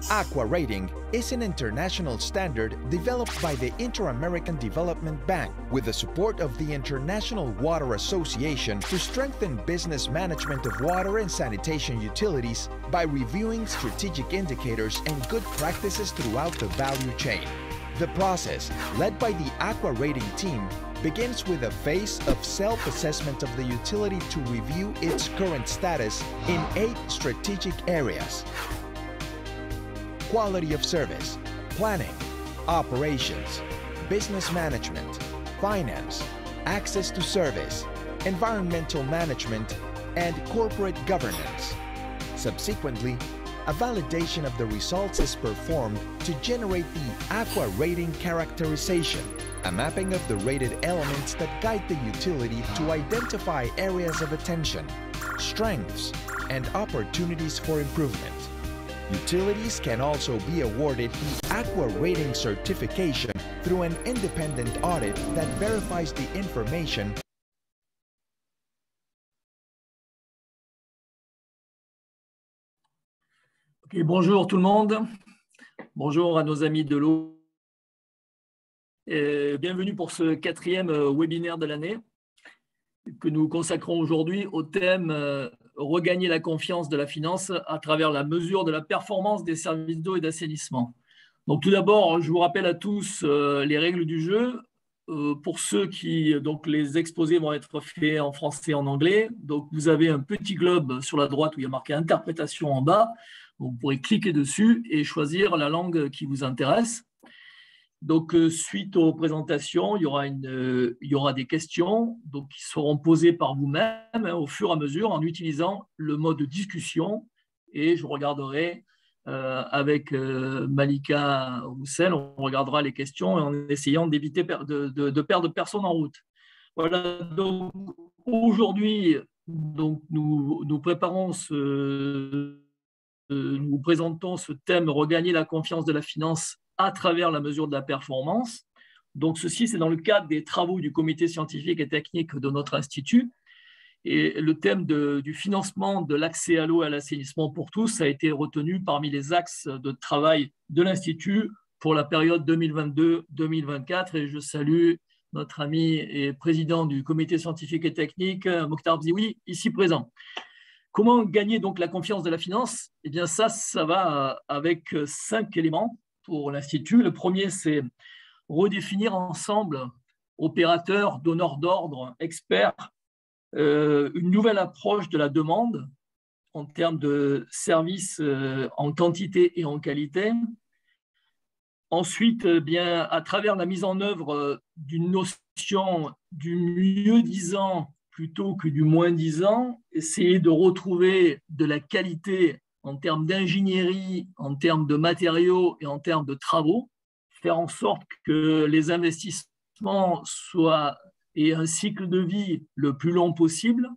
Aqua Rating is an international standard developed by the Inter-American Development Bank with the support of the International Water Association to strengthen business management of water and sanitation utilities by reviewing strategic indicators and good practices throughout the value chain. The process, led by the Aqua Rating team, begins with a phase of self-assessment of the utility to review its current status in 8 strategic areas: quality of service, planning, operations, business management, finance, access to service, environmental management, and corporate governance. Subsequently, a validation of the results is performed to generate the Aqua Rating characterization, a mapping of the rated elements that guide the utility to identify areas of attention, strengths, and opportunities for improvement. Utilities can also be awarded the Aqua Rating certification through an independent audit that verifies the information. Okay, bonjour tout le monde. Bonjour à nos amis de l'eau. Bienvenue pour ce 4e webinaire de l'année que nous consacrons aujourd'hui au thème regagner la confiance de la finance à travers la mesure de la performance des services d'eau et d'assainissement. Donc tout d'abord, je vous rappelle à tous les règles du jeu. Pour ceux qui, donc les exposés vont être faits en français et en anglais. Donc vous avez un petit globe sur la droite où il y a marqué interprétation en bas. Vous pourrez cliquer dessus et choisir la langue qui vous intéresse. Donc, suite aux présentations, il y aura des questions donc, qui seront posées par vous-même au fur et à mesure en utilisant le mode discussion. Et je regarderai avec Malika Roussel, on regardera les questions en essayant d'éviter de perdre personne en route. Voilà, donc aujourd'hui, nous préparons nous présentons ce thème « Regagner la confiance de la finance à travers la mesure de la performance ». Donc, ceci, c'est dans le cadre des travaux du comité scientifique et technique de notre institut. Et le thème du financement de l'accès à l'eau et à l'assainissement pour tous a été retenu parmi les axes de travail de l'Institut pour la période 2022-2024. Et je salue notre ami et président du comité scientifique et technique, Mokhtar Bzioui, ici présent. Comment gagner donc la confiance de la finance? Eh bien ça va avec 5 éléments pour l'Institut. Le premier, c'est redéfinir ensemble, opérateurs, donneurs d'ordre, experts, une nouvelle approche de la demande en termes de services en quantité et en qualité. Ensuite, bien, à travers la mise en œuvre d'une notion du mieux-disant plutôt que du moins-disant, essayer de retrouver de la qualité en termes d'ingénierie, en termes de matériaux et en termes de travaux, faire en sorte que les investissements aient un cycle de vie le plus long possible,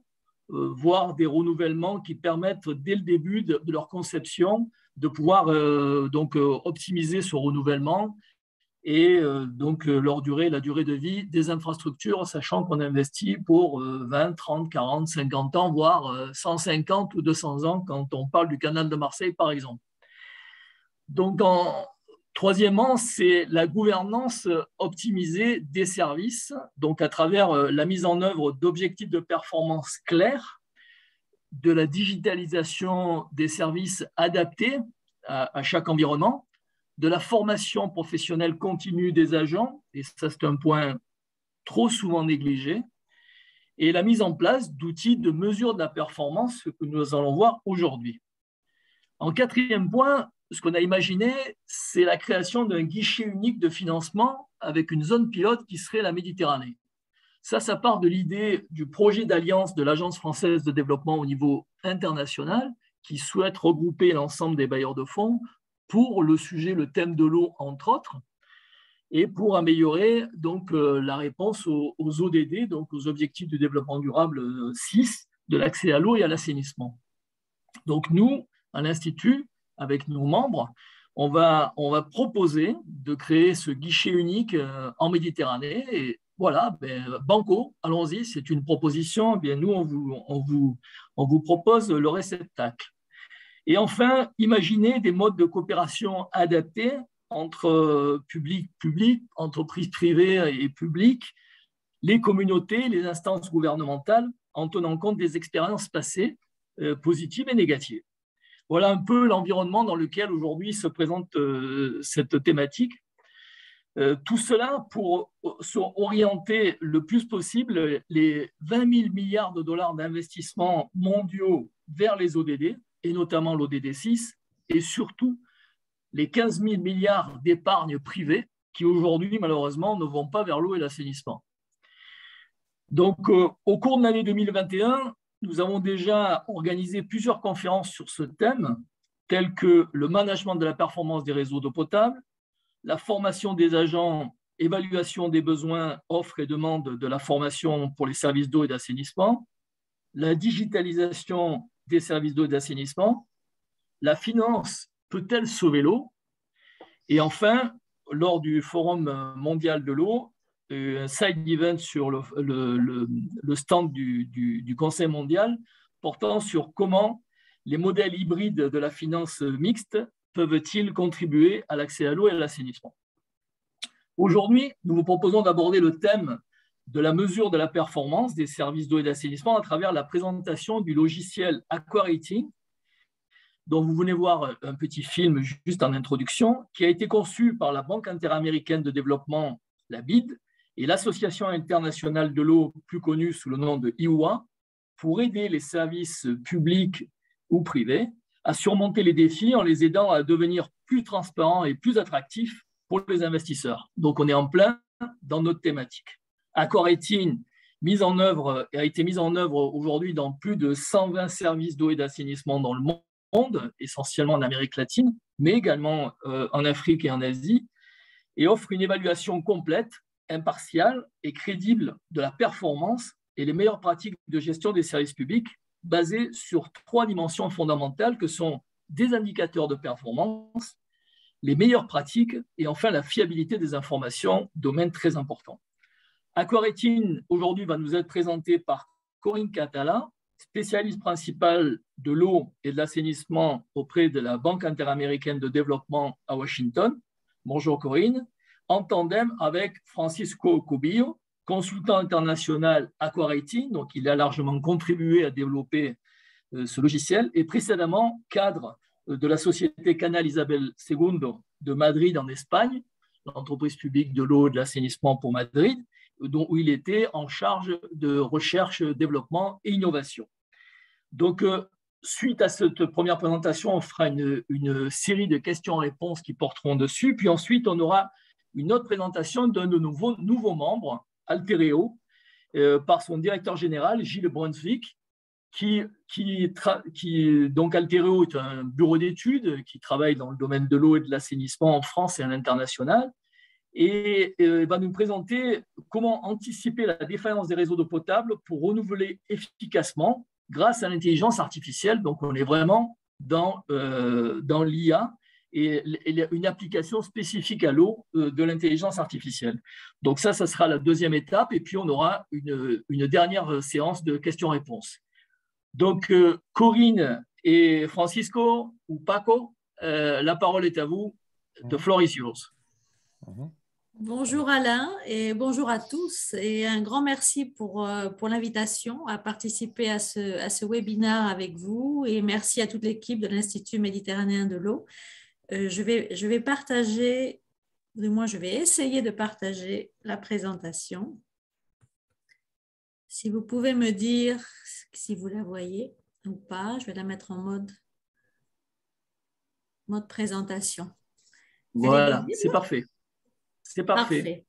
voire des renouvellements qui permettent dès le début de leur conception de pouvoir optimiser ce renouvellement et la durée de vie des infrastructures, sachant qu'on investit pour 20, 30, 40, 50 ans, voire 150 ou 200 ans quand on parle du canal de Marseille, par exemple. Donc, troisièmement, c'est la gouvernance optimisée des services, donc à travers la mise en œuvre d'objectifs de performance clairs, de la digitalisation des services adaptés à chaque environnement, de la formation professionnelle continue des agents, et ça c'est un point trop souvent négligé, et la mise en place d'outils de mesure de la performance, ce que nous allons voir aujourd'hui. En 4e point, ce qu'on a imaginé, c'est la création d'un guichet unique de financement avec une zone pilote qui serait la Méditerranée. Ça part de l'idée du projet d'alliance de l'Agence française de développement au niveau international qui souhaite regrouper l'ensemble des bailleurs de fonds pour le thème de l'eau, entre autres, et pour améliorer donc, la réponse aux ODD, donc aux objectifs de développement durable 6, de l'accès à l'eau et à l'assainissement. Donc nous, à l'Institut, avec nos membres, on va proposer de créer ce guichet unique en Méditerranée. Et voilà, banco, allons-y, c'est une proposition. Bien, nous, on vous propose le réceptacle. Et enfin, imaginer des modes de coopération adaptés entre public, entreprises privées et publiques, les communautés, les instances gouvernementales, en tenant compte des expériences passées, positives et négatives. Voilà un peu l'environnement dans lequel aujourd'hui se présente cette thématique. Tout cela pour orienter le plus possible les 20 000 milliards de dollars d'investissements mondiaux vers les ODD, et notamment l'ODD 6, et surtout les 15 000 milliards d'épargne privée qui aujourd'hui, malheureusement, ne vont pas vers l'eau et l'assainissement. Donc, au cours de l'année 2021, nous avons déjà organisé plusieurs conférences sur ce thème, telles que le management de la performance des réseaux d'eau potable, la formation des agents, évaluation des besoins, offres et demandes de la formation pour les services d'eau et d'assainissement, la digitalisation des services d'eau et d'assainissement, la finance peut-elle sauver l'eau? Et enfin, lors du Forum mondial de l'eau, un side event sur le stand du Conseil mondial portant sur comment les modèles hybrides de la finance mixte peuvent-ils contribuer à l'accès à l'eau et à l'assainissement. Aujourd'hui, nous vous proposons d'aborder le thème de la mesure de la performance des services d'eau et d'assainissement à travers la présentation du logiciel AquaRating, dont vous venez voir un petit film juste en introduction, qui a été conçu par la Banque interaméricaine de développement, la BID, et l'Association internationale de l'eau, plus connue sous le nom de IWA, pour aider les services publics ou privés à surmonter les défis en les aidant à devenir plus transparents et plus attractifs pour les investisseurs. Donc, on est en plein dans notre thématique. AquaRating a été mise en œuvre aujourd'hui dans plus de 120 services d'eau et d'assainissement dans le monde, essentiellement en Amérique latine, mais également en Afrique et en Asie, et offre une évaluation complète, impartiale et crédible de la performance et les meilleures pratiques de gestion des services publics basées sur 3 dimensions fondamentales que sont des indicateurs de performance, les meilleures pratiques et enfin la fiabilité des informations, domaine très important. AquaRating aujourd'hui va nous être présenté par Corinne Catala, spécialiste principale de l'eau et de l'assainissement auprès de la Banque interaméricaine de développement à Washington. Bonjour Corinne. En tandem avec Francisco Cubillo, consultant international AquaRating, donc il a largement contribué à développer ce logiciel, et précédemment cadre de la société Canal Isabel II de Madrid en Espagne, l'entreprise publique de l'eau et de l'assainissement pour Madrid, où il était en charge de recherche, développement et innovation. Donc, suite à cette première présentation, on fera une série de questions-réponses qui porteront dessus, puis ensuite on aura une autre présentation d'un de nos nouveaux membres, Altereo, par son directeur général, Gilles Brunswick, donc Altereo est un bureau d'études qui travaille dans le domaine de l'eau et de l'assainissement en France et à l'international, et va nous présenter comment anticiper la défaillance des réseaux d'eau potable pour renouveler efficacement grâce à l'intelligence artificielle. Donc, on est vraiment dans l'IA et une application spécifique à l'eau de l'intelligence artificielle. Donc ça sera la deuxième étape, et puis on aura une dernière séance de questions-réponses. Donc, Corinne et Francisco ou Paco, la parole est à vous. The floor is yours. Bonjour Alain et bonjour à tous, et un grand merci pour l'invitation à participer à ce webinaire avec vous, et merci à toute l'équipe de l'Institut méditerranéen de l'eau. Je vais partager, du moins je vais essayer de partager la présentation. Si vous pouvez me dire si vous la voyez ou pas, je vais la mettre en mode présentation. Voilà, c'est parfait. C'est parfait.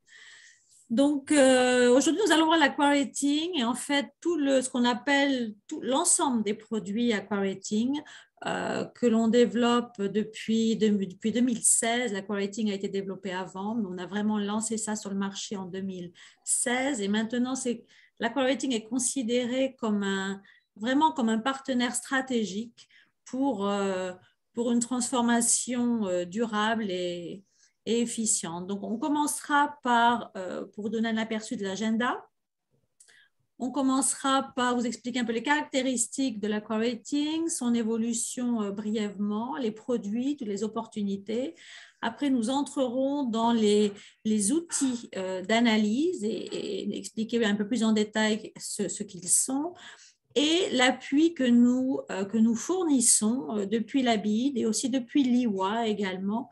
Donc, aujourd'hui, nous allons voir l'AquaRating, et en fait, ce qu'on appelle l'ensemble des produits AquaRating que l'on développe depuis 2016. L'AquaRating a été développé avant, mais on a vraiment lancé ça sur le marché en 2016. Et maintenant, l'AquaRating est considéré vraiment comme un partenaire stratégique pour une transformation durable et efficiente. Donc, on commencera par, pour donner un aperçu de l'agenda, On commencera par vous expliquer un peu les caractéristiques de l'aqua-rating, son évolution brièvement, les produits, toutes les opportunités. Après, nous entrerons dans les outils d'analyse et expliquer un peu plus en détail ce qu'ils sont et l'appui que nous fournissons depuis la BID et aussi depuis l'IWA également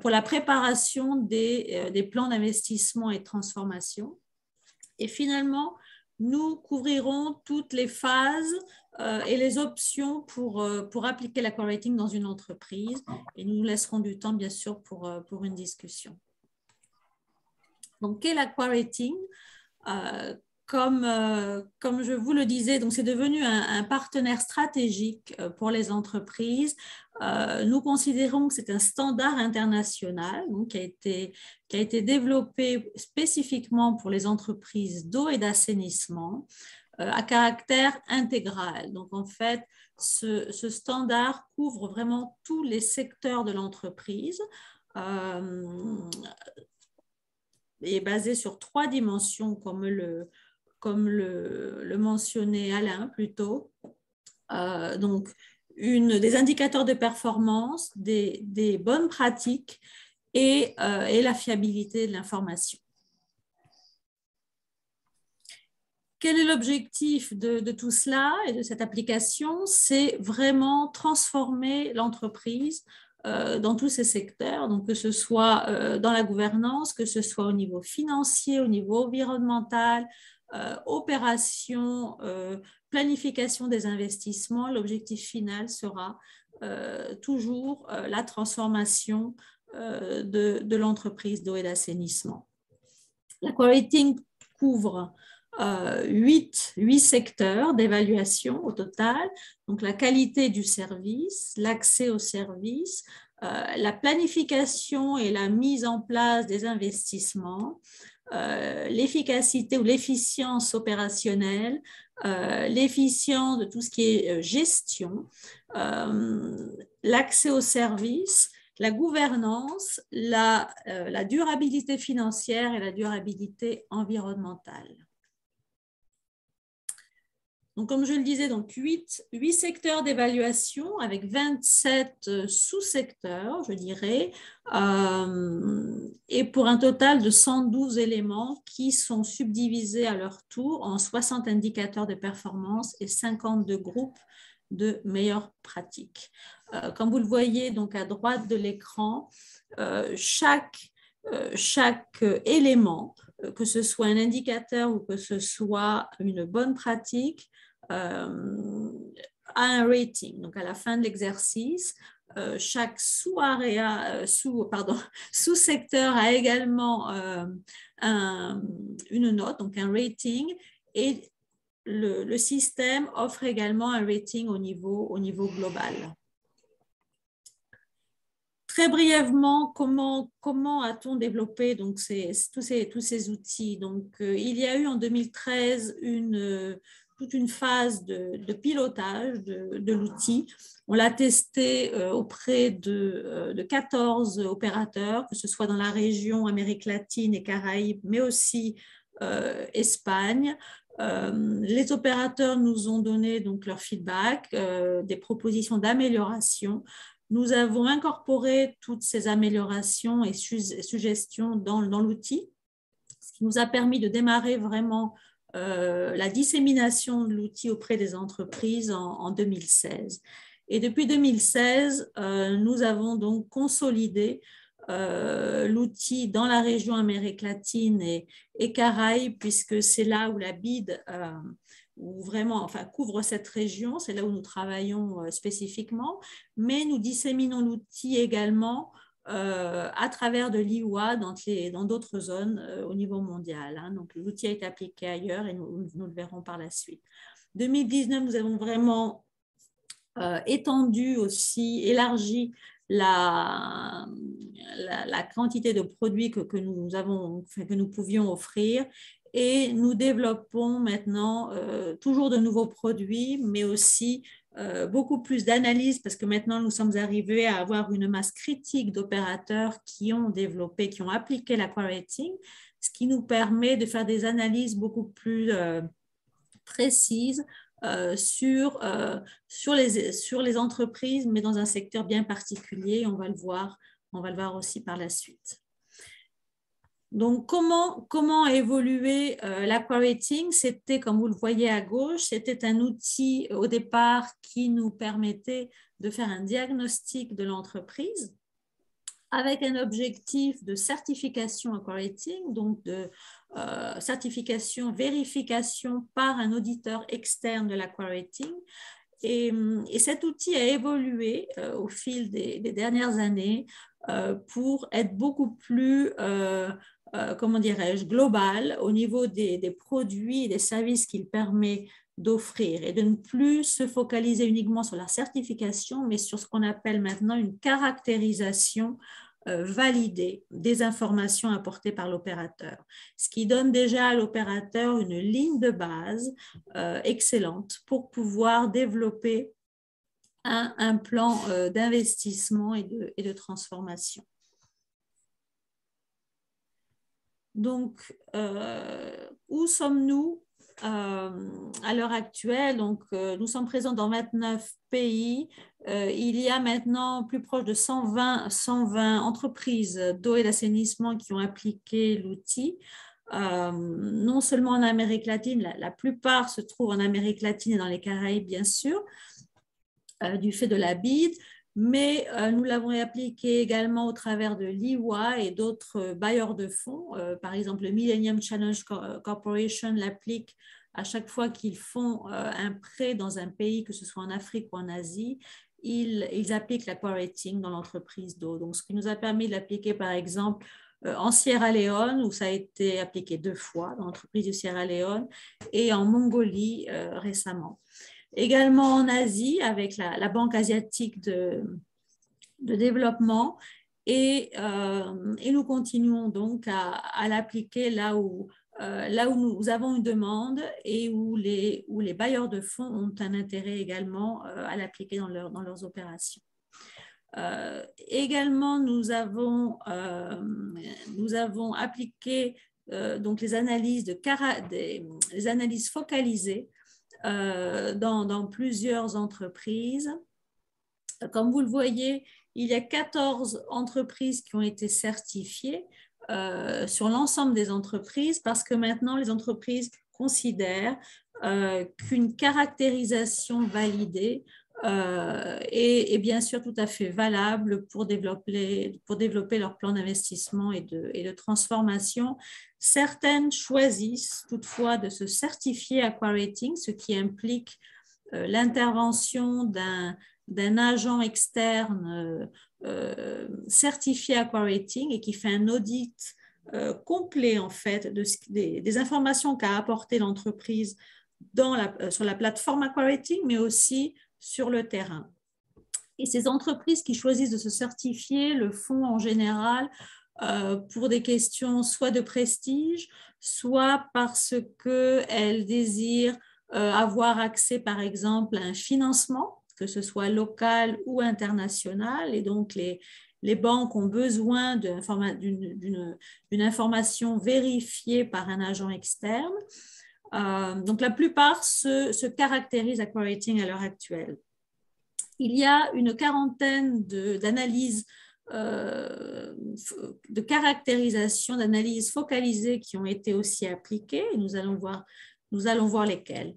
pour la préparation des plans d'investissement et de transformation. Et finalement, nous couvrirons toutes les phases et les options pour appliquer l'aqua-rating dans une entreprise. Et nous laisserons du temps, bien sûr, pour une discussion. Donc, qu'est l'aqua-rating? Comme je vous le disais, donc c'est devenu un partenaire stratégique pour les entreprises. Nous considérons que c'est un standard international donc, qui a été développé spécifiquement pour les entreprises d'eau et d'assainissement à caractère intégral. Donc, en fait, ce standard couvre vraiment tous les secteurs de l'entreprise. Est basé sur 3 dimensions, comme le mentionnait Alain plus tôt. Donc, des indicateurs de performance, des bonnes pratiques et la fiabilité de l'information. Quel est l'objectif de tout cela et de cette application? C'est vraiment transformer l'entreprise dans tous ces secteurs, donc que ce soit dans la gouvernance, que ce soit au niveau financier, au niveau environnemental, opération, planification des investissements. L'objectif final sera toujours la transformation de l'entreprise d'eau et d'assainissement. L'aqua-rating couvre 8 secteurs d'évaluation au total, donc la qualité du service, l'accès au service, la planification et la mise en place des investissements, l'efficacité ou l'efficience opérationnelle, l'efficience de tout ce qui est gestion, l'accès au service, la gouvernance, la durabilité financière et la durabilité environnementale. Donc, comme je le disais, donc 8 secteurs d'évaluation avec 27 sous-secteurs, je dirais, et pour un total de 112 éléments qui sont subdivisés à leur tour en 60 indicateurs de performance et 52 groupes de meilleures pratiques. Comme vous le voyez donc à droite de l'écran, chaque élément, que ce soit un indicateur ou que ce soit une bonne pratique, a un rating. Donc, à la fin de l'exercice, chaque sous-secteur a également une note, donc un rating, et le système offre également un rating au niveau global. Très brièvement, comment a-t-on développé donc, tous ces outils? Donc, il y a eu en 2013 toute une phase de pilotage de l'outil. On l'a testé auprès de 14 opérateurs, que ce soit dans la région Amérique latine et Caraïbes, mais aussi Espagne. Les opérateurs nous ont donné donc leur feedback, des propositions d'amélioration. Nous avons incorporé toutes ces améliorations et suggestions dans l'outil, ce qui nous a permis de démarrer vraiment la dissémination de l'outil auprès des entreprises en 2016. Et depuis 2016, nous avons donc consolidé l'outil dans la région Amérique latine et Caraïbes, puisque c'est là où la BID couvre cette région, c'est là où nous travaillons spécifiquement, mais nous disséminons l'outil également à travers de l'IWA dans d'autres zones au niveau mondial. Donc, l'outil a été appliqué ailleurs et nous le verrons par la suite. 2019, nous avons vraiment étendu aussi, élargi la quantité de produits que nous pouvions offrir. Et nous développons maintenant toujours de nouveaux produits, mais aussi beaucoup plus d'analyses, parce que maintenant nous sommes arrivés à avoir une masse critique d'opérateurs qui ont développé, qui ont appliqué l'aqua-rating, ce qui nous permet de faire des analyses beaucoup plus précise sur les entreprises, mais dans un secteur bien particulier. On va le voir aussi par la suite. Donc, comment évoluer l'Aqua-Rating? C'était, comme vous le voyez à gauche, c'était un outil au départ qui nous permettait de faire un diagnostic de l'entreprise avec un objectif de certification Aqua-Rating, donc de certification, vérification par un auditeur externe de l'Aqua-Rating. Et cet outil a évolué au fil des dernières années pour être beaucoup plus, comment dirais-je, global au niveau des produits et des services qu'il permet d'offrir et de ne plus se focaliser uniquement sur la certification, mais sur ce qu'on appelle maintenant une caractérisation validée des informations apportées par l'opérateur, ce qui donne déjà à l'opérateur une ligne de base excellente pour pouvoir développer un plan d'investissement et de transformation. Donc, où sommes-nous à l'heure actuelle? Donc, nous sommes présents dans 29 pays. Il y a maintenant plus proche de 120 entreprises d'eau et d'assainissement qui ont appliqué l'outil. Non seulement en Amérique latine, la plupart se trouvent en Amérique latine et dans les Caraïbes, bien sûr, du fait de la BID, mais nous l'avons appliqué également au travers de l'IWA et d'autres bailleurs de fonds. Par exemple, le Millennium Challenge Corporation l'applique à chaque fois qu'ils font un prêt dans un pays, que ce soit en Afrique ou en Asie, ils appliquent l'Aqua-Rating dans l'entreprise d'eau. Donc, ce qui nous a permis de l'appliquer, par exemple, en Sierra Leone, où ça a été appliqué 2 fois dans l'entreprise du Sierra Leone, et en Mongolie récemment. Également en Asie, avec la Banque asiatique de développement, et nous continuons donc à l'appliquer là où nous avons une demande et où les bailleurs de fonds ont un intérêt également à l'appliquer dans leurs opérations. Également, nous avons appliqué donc les analyses focalisées dans plusieurs entreprises. Comme vous le voyez, il y a 14 entreprises qui ont été certifiées sur l'ensemble des entreprises parce que maintenant, les entreprises considèrent qu'une caractérisation validée est bien sûr tout à fait valable pour développer leur plan d'investissement et de transformation. Certaines choisissent toutefois de se certifier Aqua-Rating, ce qui implique l'intervention d'un agent externe certifié Aqua-Rating et qui fait un audit complet en fait des informations qu'a apporté l'entreprise sur la plateforme Aqua-Rating, mais aussi sur le terrain. Et ces entreprises qui choisissent de se certifier le font en général pour des questions soit de prestige, soit parce qu'elles désirent avoir accès, par exemple, à un financement, que ce soit local ou international. Et donc, les banques ont besoin d'une information vérifiée par un agent externe. Donc, la plupart se caractérisent Aqua-Rating à l'heure actuelle. Il y a une quarantaine d'analyses de caractérisation, d'analyses focalisées qui ont été aussi appliquées. Et nous allons voir lesquelles.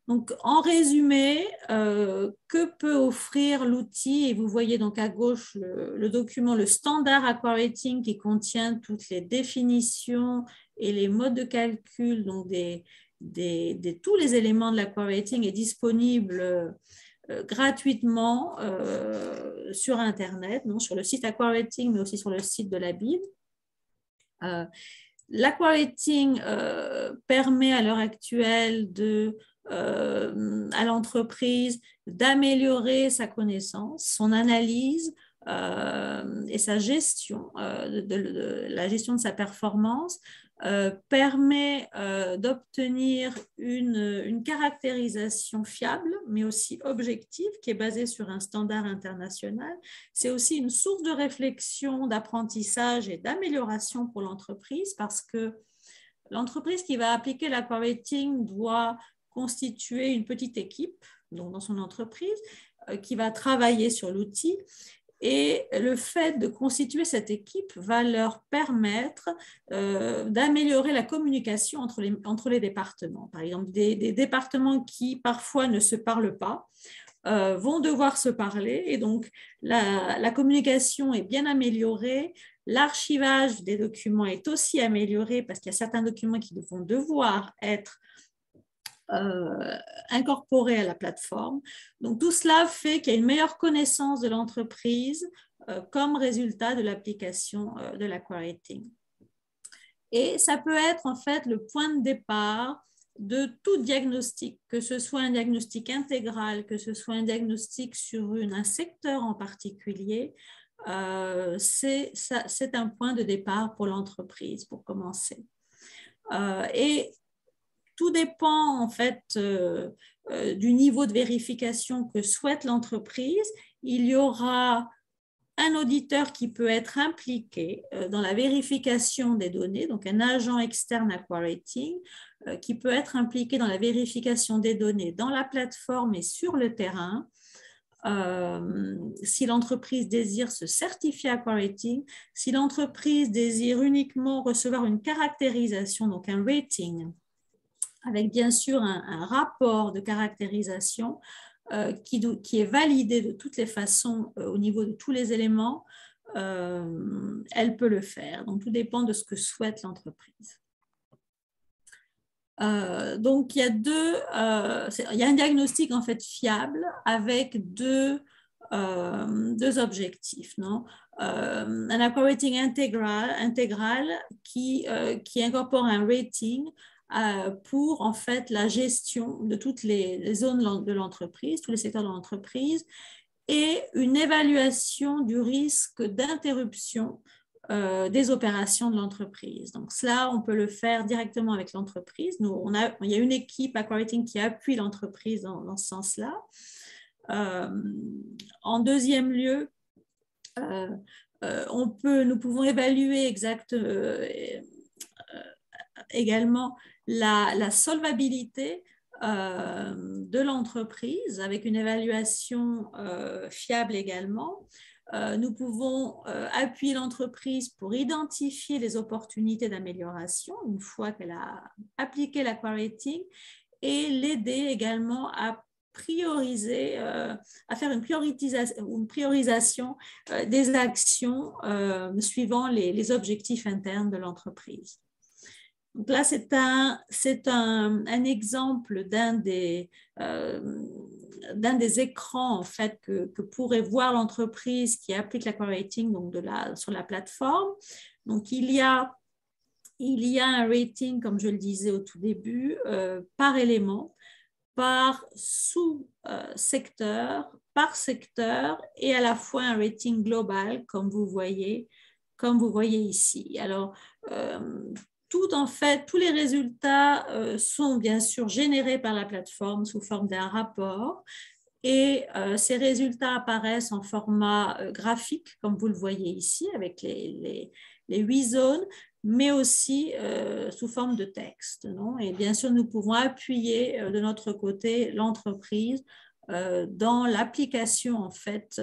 Donc, en résumé, que peut offrir l'outil? Et vous voyez donc à gauche le document, le standard Aqua-Rating qui contient toutes les définitions et les modes de calcul, donc tous les éléments de l'Aqua-Rating est disponible gratuitement sur Internet, non, sur le site Aqua-Rating, mais aussi sur le site de la BID. L'Aqua-Rating permet à l'heure actuelle à l'entreprise d'améliorer sa connaissance, son analyse et sa gestion, la gestion de sa performance, permet d'obtenir une caractérisation fiable, mais aussi objective, qui est basée sur un standard international. C'est aussi une source de réflexion, d'apprentissage et d'amélioration pour l'entreprise parce que l'entreprise qui va appliquer l'Aqua-Rating doit constituer une petite équipe donc dans son entreprise qui va travailler sur l'outil. Et le fait de constituer cette équipe va leur permettre d'améliorer la communication entre les départements. Par exemple, des départements qui parfois ne se parlent pas vont devoir se parler et donc la communication est bien améliorée. L'archivage des documents est aussi amélioré parce qu'il y a certains documents qui vont devoir être incorporés à la plateforme. Donc, tout cela fait qu'il y a une meilleure connaissance de l'entreprise comme résultat de l'application de l'Aqua-Rating. Et ça peut être en fait le point de départ de tout diagnostic, que ce soit un diagnostic intégral, que ce soit un diagnostic sur un secteur en particulier. C'est un point de départ pour l'entreprise, pour commencer. Et tout dépend en fait du niveau de vérification que souhaite l'entreprise. Il y aura un auditeur qui peut être impliqué dans la vérification des données, donc un agent externe Aqua-Rating qui peut être impliqué dans la vérification des données dans la plateforme et sur le terrain. Si l'entreprise désire se certifier Aqua-Rating, si l'entreprise désire uniquement recevoir une caractérisation, donc un rating, avec bien sûr un rapport de caractérisation qui est validé de toutes les façons au niveau de tous les éléments, elle peut le faire. Donc, tout dépend de ce que souhaite l'entreprise. Donc, il y a un diagnostic en fait fiable avec deux objectifs. Non? Un Aqua-Rating intégral qui incorpore un rating pour en fait la gestion de toutes les zones de l'entreprise, tous les secteurs de l'entreprise, et une évaluation du risque d'interruption des opérations de l'entreprise. Donc cela, on peut le faire directement avec l'entreprise. Il y a une équipe Aqua-Rating qui appuie l'entreprise dans ce sens-là. En deuxième lieu, nous pouvons évaluer également la solvabilité de l'entreprise avec une évaluation fiable également. Nous pouvons appuyer l'entreprise pour identifier les opportunités d'amélioration une fois qu'elle a appliqué l'Aqua-Rating et l'aider également à prioriser, à faire une priorisation des actions suivant les objectifs internes de l'entreprise. Donc là, c'est un exemple d'un des écrans en fait, que pourrait voir l'entreprise qui applique l'Aqua-Rating donc sur la plateforme. Donc, il y a un rating, comme je le disais au tout début, par élément, par sous-secteur, par secteur et à la fois un rating global, comme vous voyez ici. Alors, tous les résultats sont bien sûr générés par la plateforme sous forme d'un rapport et ces résultats apparaissent en format graphique, comme vous le voyez ici, avec les 8 zones, mais aussi sous forme de texte. Non? Et bien sûr, nous pouvons appuyer de notre côté l'entreprise dans l'application en fait,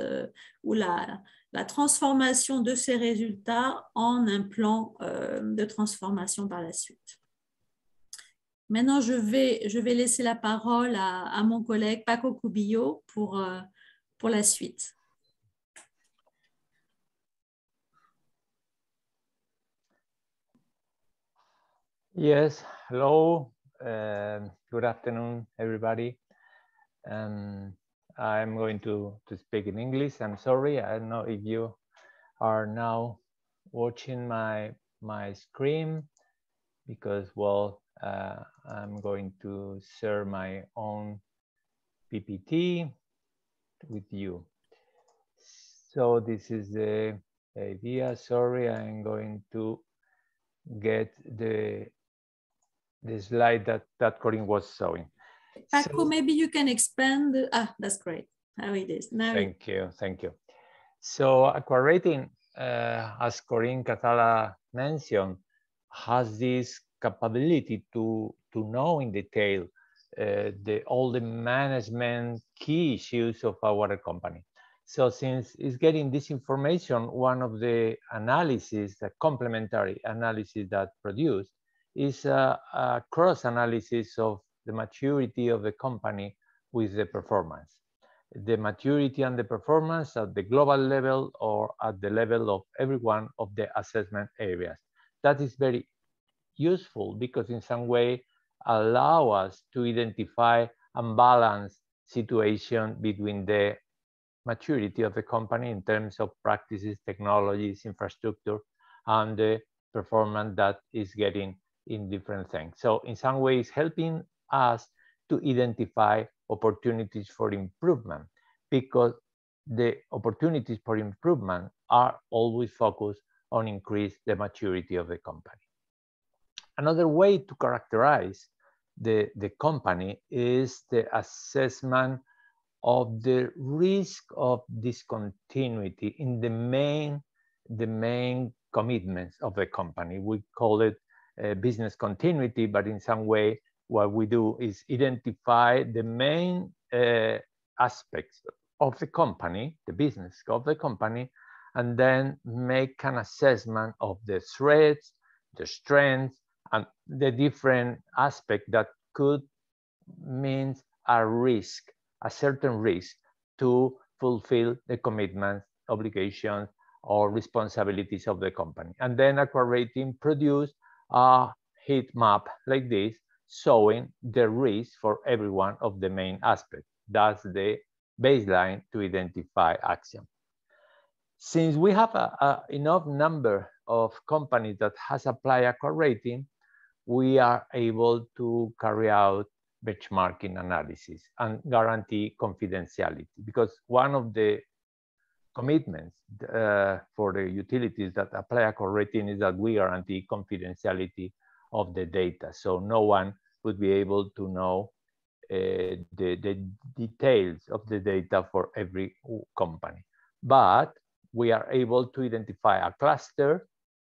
ou la transformation de ces résultats en un plan de transformation par la suite. Maintenant, je vais laisser la parole à mon collègue Paco Cubillo pour la suite. Yes, hello, good afternoon, everybody. I'm going to speak in English. I'm sorry, I don't know if you are now watching my screen because, well, I'm going to share my own PPT with you. So this is the idea. Sorry, I'm going to get the slide that Corinne was showing. Paco, maybe you can expand. That's great. How it is now. Thank you. So Aqua-Rating, as Corinne Cathala mentioned, has this capability to know in detail all the management key issues of our company. So since it's getting this information, one of the analysis, the complementary analysis that produced is a cross analysis of the maturity of the company with the performance. The maturity and the performance at the global level or at the level of every one of the assessment areas. That is very useful because in some way allow us to identify unbalanced situation between the maturity of the company in terms of practices, technologies, infrastructure, and the performance that is getting in different things. So in some ways, helping us to identify opportunities for improvement, because the opportunities for improvement are always focused on increase the maturity of the company. Another way to characterize the company is the assessment of the risk of discontinuity in the main commitments of the company. We call it business continuity, but in some way, what we do is identify the main aspects of the company, the business of the company, and then make an assessment of the threats, the strengths, and the different aspects that could mean a risk, a certain risk to fulfill the commitments, obligations, or responsibilities of the company. And then Aqua Rating produced a heat map like this, showing the risk for every one of the main aspects. That's the baseline to identify action. Since we have enough number of companies that has applied Aqua Rating, we are able to carry out benchmarking analysis and guarantee confidentiality, because one of the commitments for the utilities that apply Aqua Rating is that we guarantee confidentiality of the data. So no one would be able to know the details of the data for every company. But we are able to identify a cluster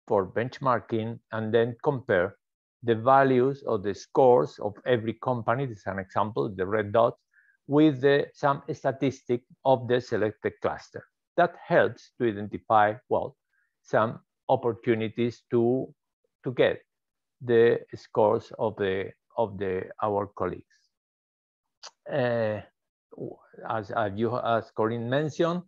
for benchmarking and then compare the values or the scores of every company. This is an example, the red dots, with some statistic of the selected cluster. That helps to identify, well, some opportunities to get the scores of our colleagues. As Corinne mentioned,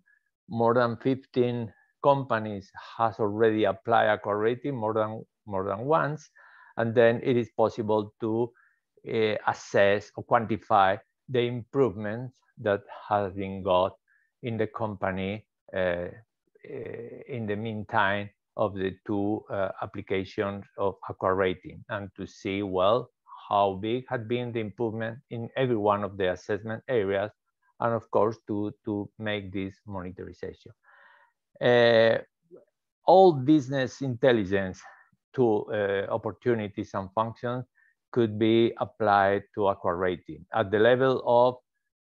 more than 15 companies has already applied Aqua Rating more than once, and then it is possible to assess or quantify the improvements that has been got in the company in the meantime of the two applications of Aqua Rating, and to see, well, how big had been the improvement in every one of the assessment areas, and of course to make this monitorization. All business intelligence to opportunities and functions could be applied to Aqua Rating at the level of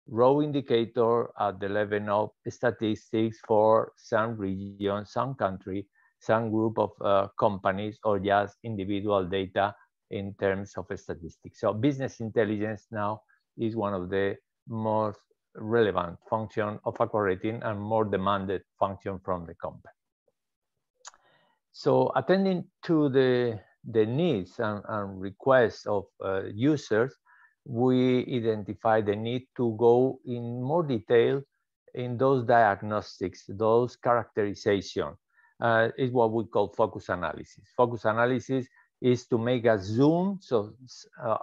raw indicator, at the level of statistics for some region, some country, some group of companies, or just individual data in terms of statistics. So business intelligence now is one of the most relevant function of Aqua Rating and more demanded function from the company. So attending to the needs and requests of users, we identify the need to go in more detail in those diagnostics, those characterization. Is what we call focus analysis. Focus analysis is to make a zoom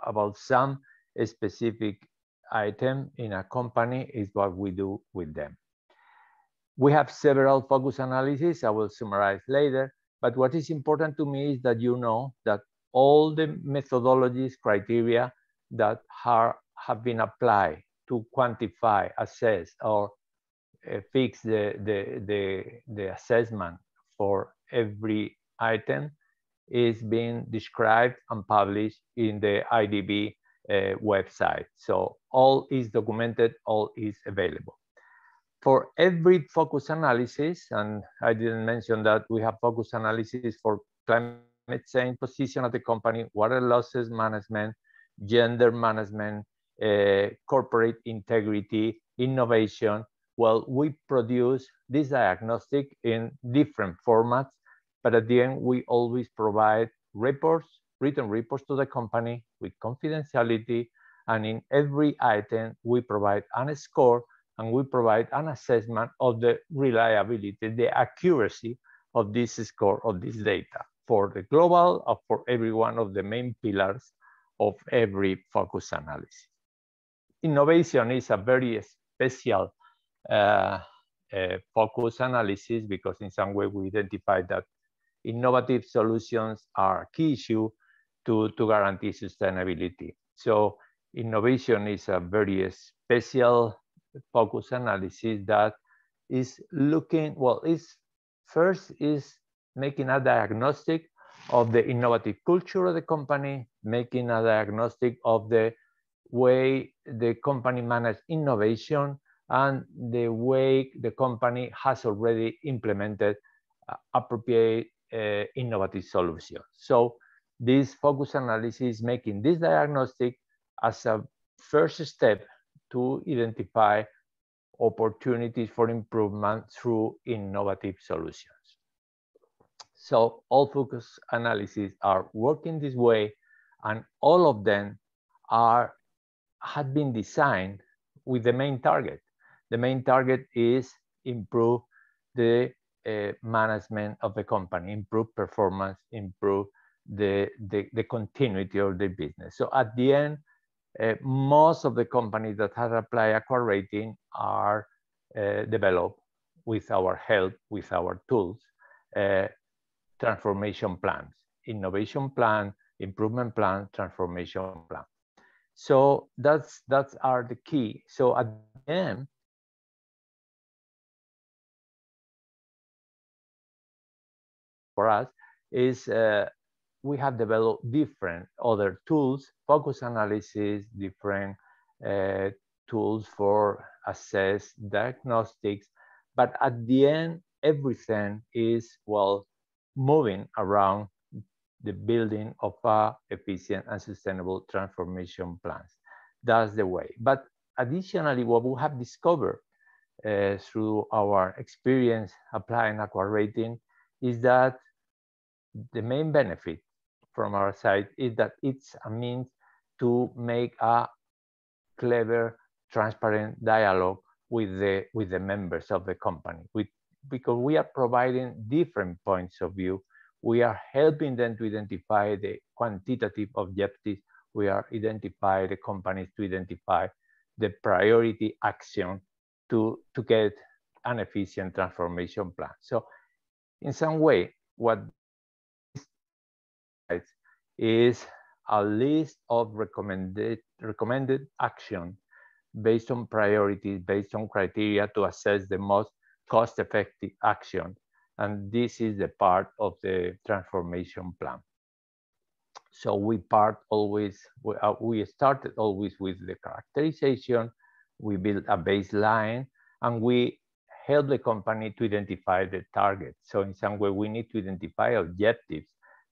about some specific item in a company, is what we do with them. We have several focus analyses. I will summarize later. But what is important to me is that you know that all the methodologies, criteria that have been applied to quantify, assess, or fix the assessment for every item is being described and published in the IDB website. So all is documented, all is available. For every focus analysis, and I didn't mention that we have focus analysis for climate change position of the company, water losses management, gender management, corporate integrity, innovation. Well, we produce this diagnostic in different formats, but at the end, we always provide reports, written reports to the company with confidentiality, and in every item, we provide a score and we provide an assessment of the reliability, the accuracy of this score, of this data for the global, or for every one of the main pillars of every focus analysis. Innovation is a very special focus analysis because in some way we identify that innovative solutions are a key issue to guarantee sustainability. So innovation is a very special focus analysis that is looking, well, first is making a diagnostic of the innovative culture of the company, making a diagnostic of the way the company manages innovation and the way the company has already implemented appropriate innovative solutions. So this focus analysis is making this diagnostic as a first step to identify opportunities for improvement through innovative solutions. So all focus analyses are working this way, and all of them had been designed with the main target. The main target is improve the management of the company, improve performance, improve the continuity of the business. So at the end, most of the companies that have applied Aqua Rating are developed with our help, with our tools, transformation plans, innovation plan, improvement plan, transformation plan. So that's are the key. So at the end, for us is we have developed different other tools, focus analysis, different tools for assess diagnostics, but at the end, everything is, well, moving around the building of efficient and sustainable transformation plans. That's the way. But additionally, what we have discovered through our experience applying Aqua Rating is that the main benefit from our side is that it's a means to make a clever, transparent dialogue with the members of the company. Because we are providing different points of view, we are helping them to identify the quantitative objectives. We are identifying the companies to identify the priority action to get an efficient transformation plan. So in some way, what is a list of recommended action based on priorities, based on criteria to assess the most cost-effective action. And this is the part of the transformation plan. So we started always with the characterization, we built a baseline, and we help the company to identify the target. So in some way, we need to identify objectives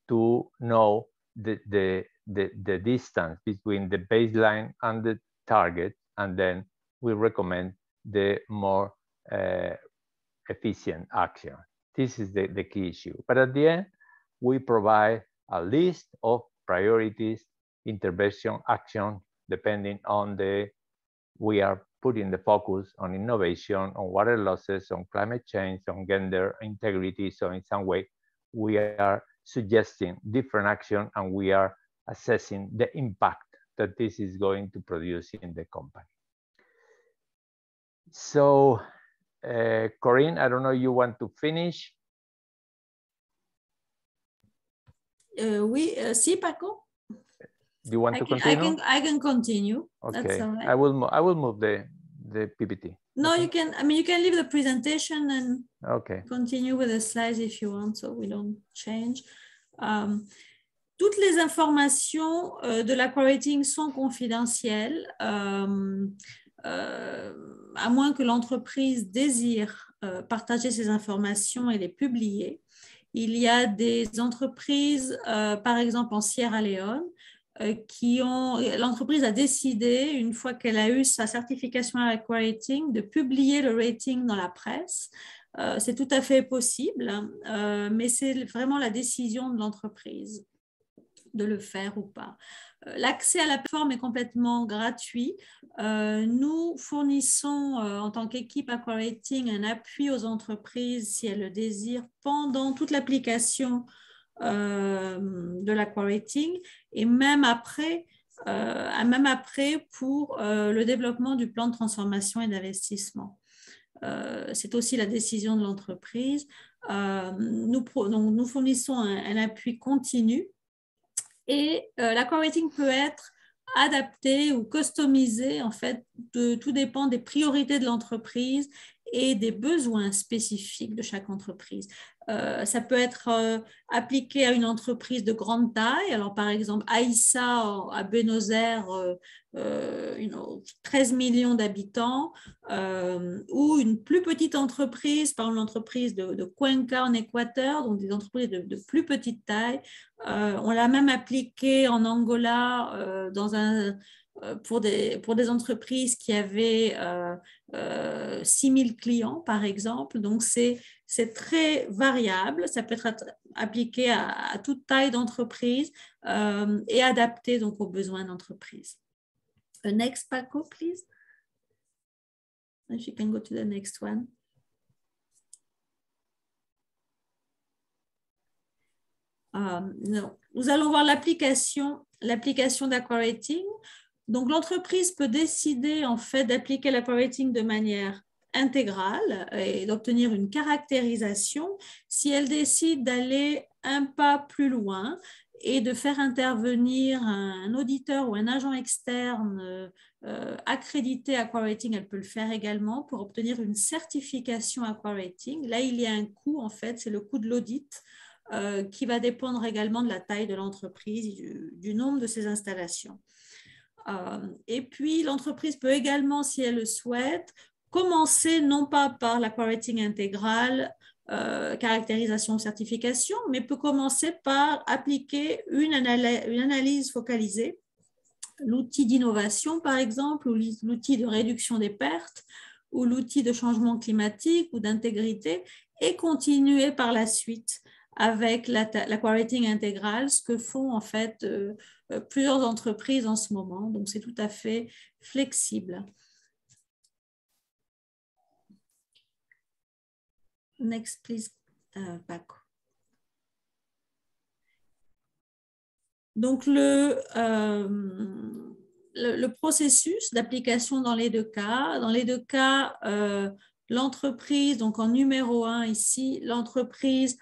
to know the distance between the baseline and the target, and then we recommend the more efficient action. This is the key issue. But at the end, we provide a list of priorities, intervention, action, depending on we are putting the focus on innovation, on water losses, on climate change, on gender integrity. So in some way, we are suggesting different action, and we are assessing the impact that this is going to produce in the company. So, Corinne, I don't know, you want to finish? Oui, si, Paco. Do you want to continue? I can continue. Okay, That's all right. I will move the PPT. No, you can. I mean, you can leave the presentation and continue with the slides if you want, so we don't change. Toutes les informations de l'Aqua Rating sont confidentielles, à moins que l'entreprise désire partager ces informations et les publier. il y a des entreprises, par exemple en Sierra Leone, l'entreprise a décidé, une fois qu'elle a eu sa certification à Aquarating, de publier le rating dans la presse. C'est tout à fait possible, mais c'est vraiment la décision de l'entreprise de le faire ou pas. L'accès à la plateforme est complètement gratuit. Nous fournissons en tant qu'équipe Aquarating un appui aux entreprises si elles le désirent pendant toute l'application de l'Aquarating et même après pour le développement du plan de transformation et d'investissement. C'est aussi la décision de l'entreprise. Nous fournissons un appui continu et l'Aquarating peut être adapté ou customisé, en fait, tout dépend des priorités de l'entreprise et des besoins spécifiques de chaque entreprise. Ça peut être appliqué à une entreprise de grande taille. Alors, par exemple, Aïssa à Buenos Aires, 13 millions d'habitants, ou une plus petite entreprise, par exemple l'entreprise de Cuenca en Équateur, donc des entreprises de plus petite taille. On l'a même appliqué en Angola pour des entreprises qui avaient 6 000 clients, par exemple. Donc, c'est très variable. Ça peut être appliqué à toute taille d'entreprise et adapté donc, aux besoins d'entreprise. Next, Paco, please. If you can go to the next one. Nous allons voir l'application d'Aquarating. Donc, l'entreprise peut décider en fait d'appliquer l'Aquarating de manière intégrale et d'obtenir une caractérisation si elle décide d'aller un pas plus loin et de faire intervenir un auditeur ou un agent externe accrédité Aquarating. Elle peut le faire également pour obtenir une certification Aquarating. Là, il y a un coût, en fait, c'est le coût de l'audit qui va dépendre également de la taille de l'entreprise, du nombre de ses installations. Et puis, l'entreprise peut également, si elle le souhaite, commencer non pas par l'Aquarating intégral, caractérisation, certification, mais peut commencer par appliquer une analyse focalisée, l'outil d'innovation par exemple, ou l'outil de réduction des pertes, ou l'outil de changement climatique ou d'intégrité, et continuer par la suite avec l'Aquarating intégral, ce que font en fait plusieurs entreprises en ce moment. Donc, c'est tout à fait flexible. Next, please, Paco. Donc, le processus d'application dans les deux cas. Dans les deux cas, l'entreprise, donc en numéro 1 ici, l'entreprise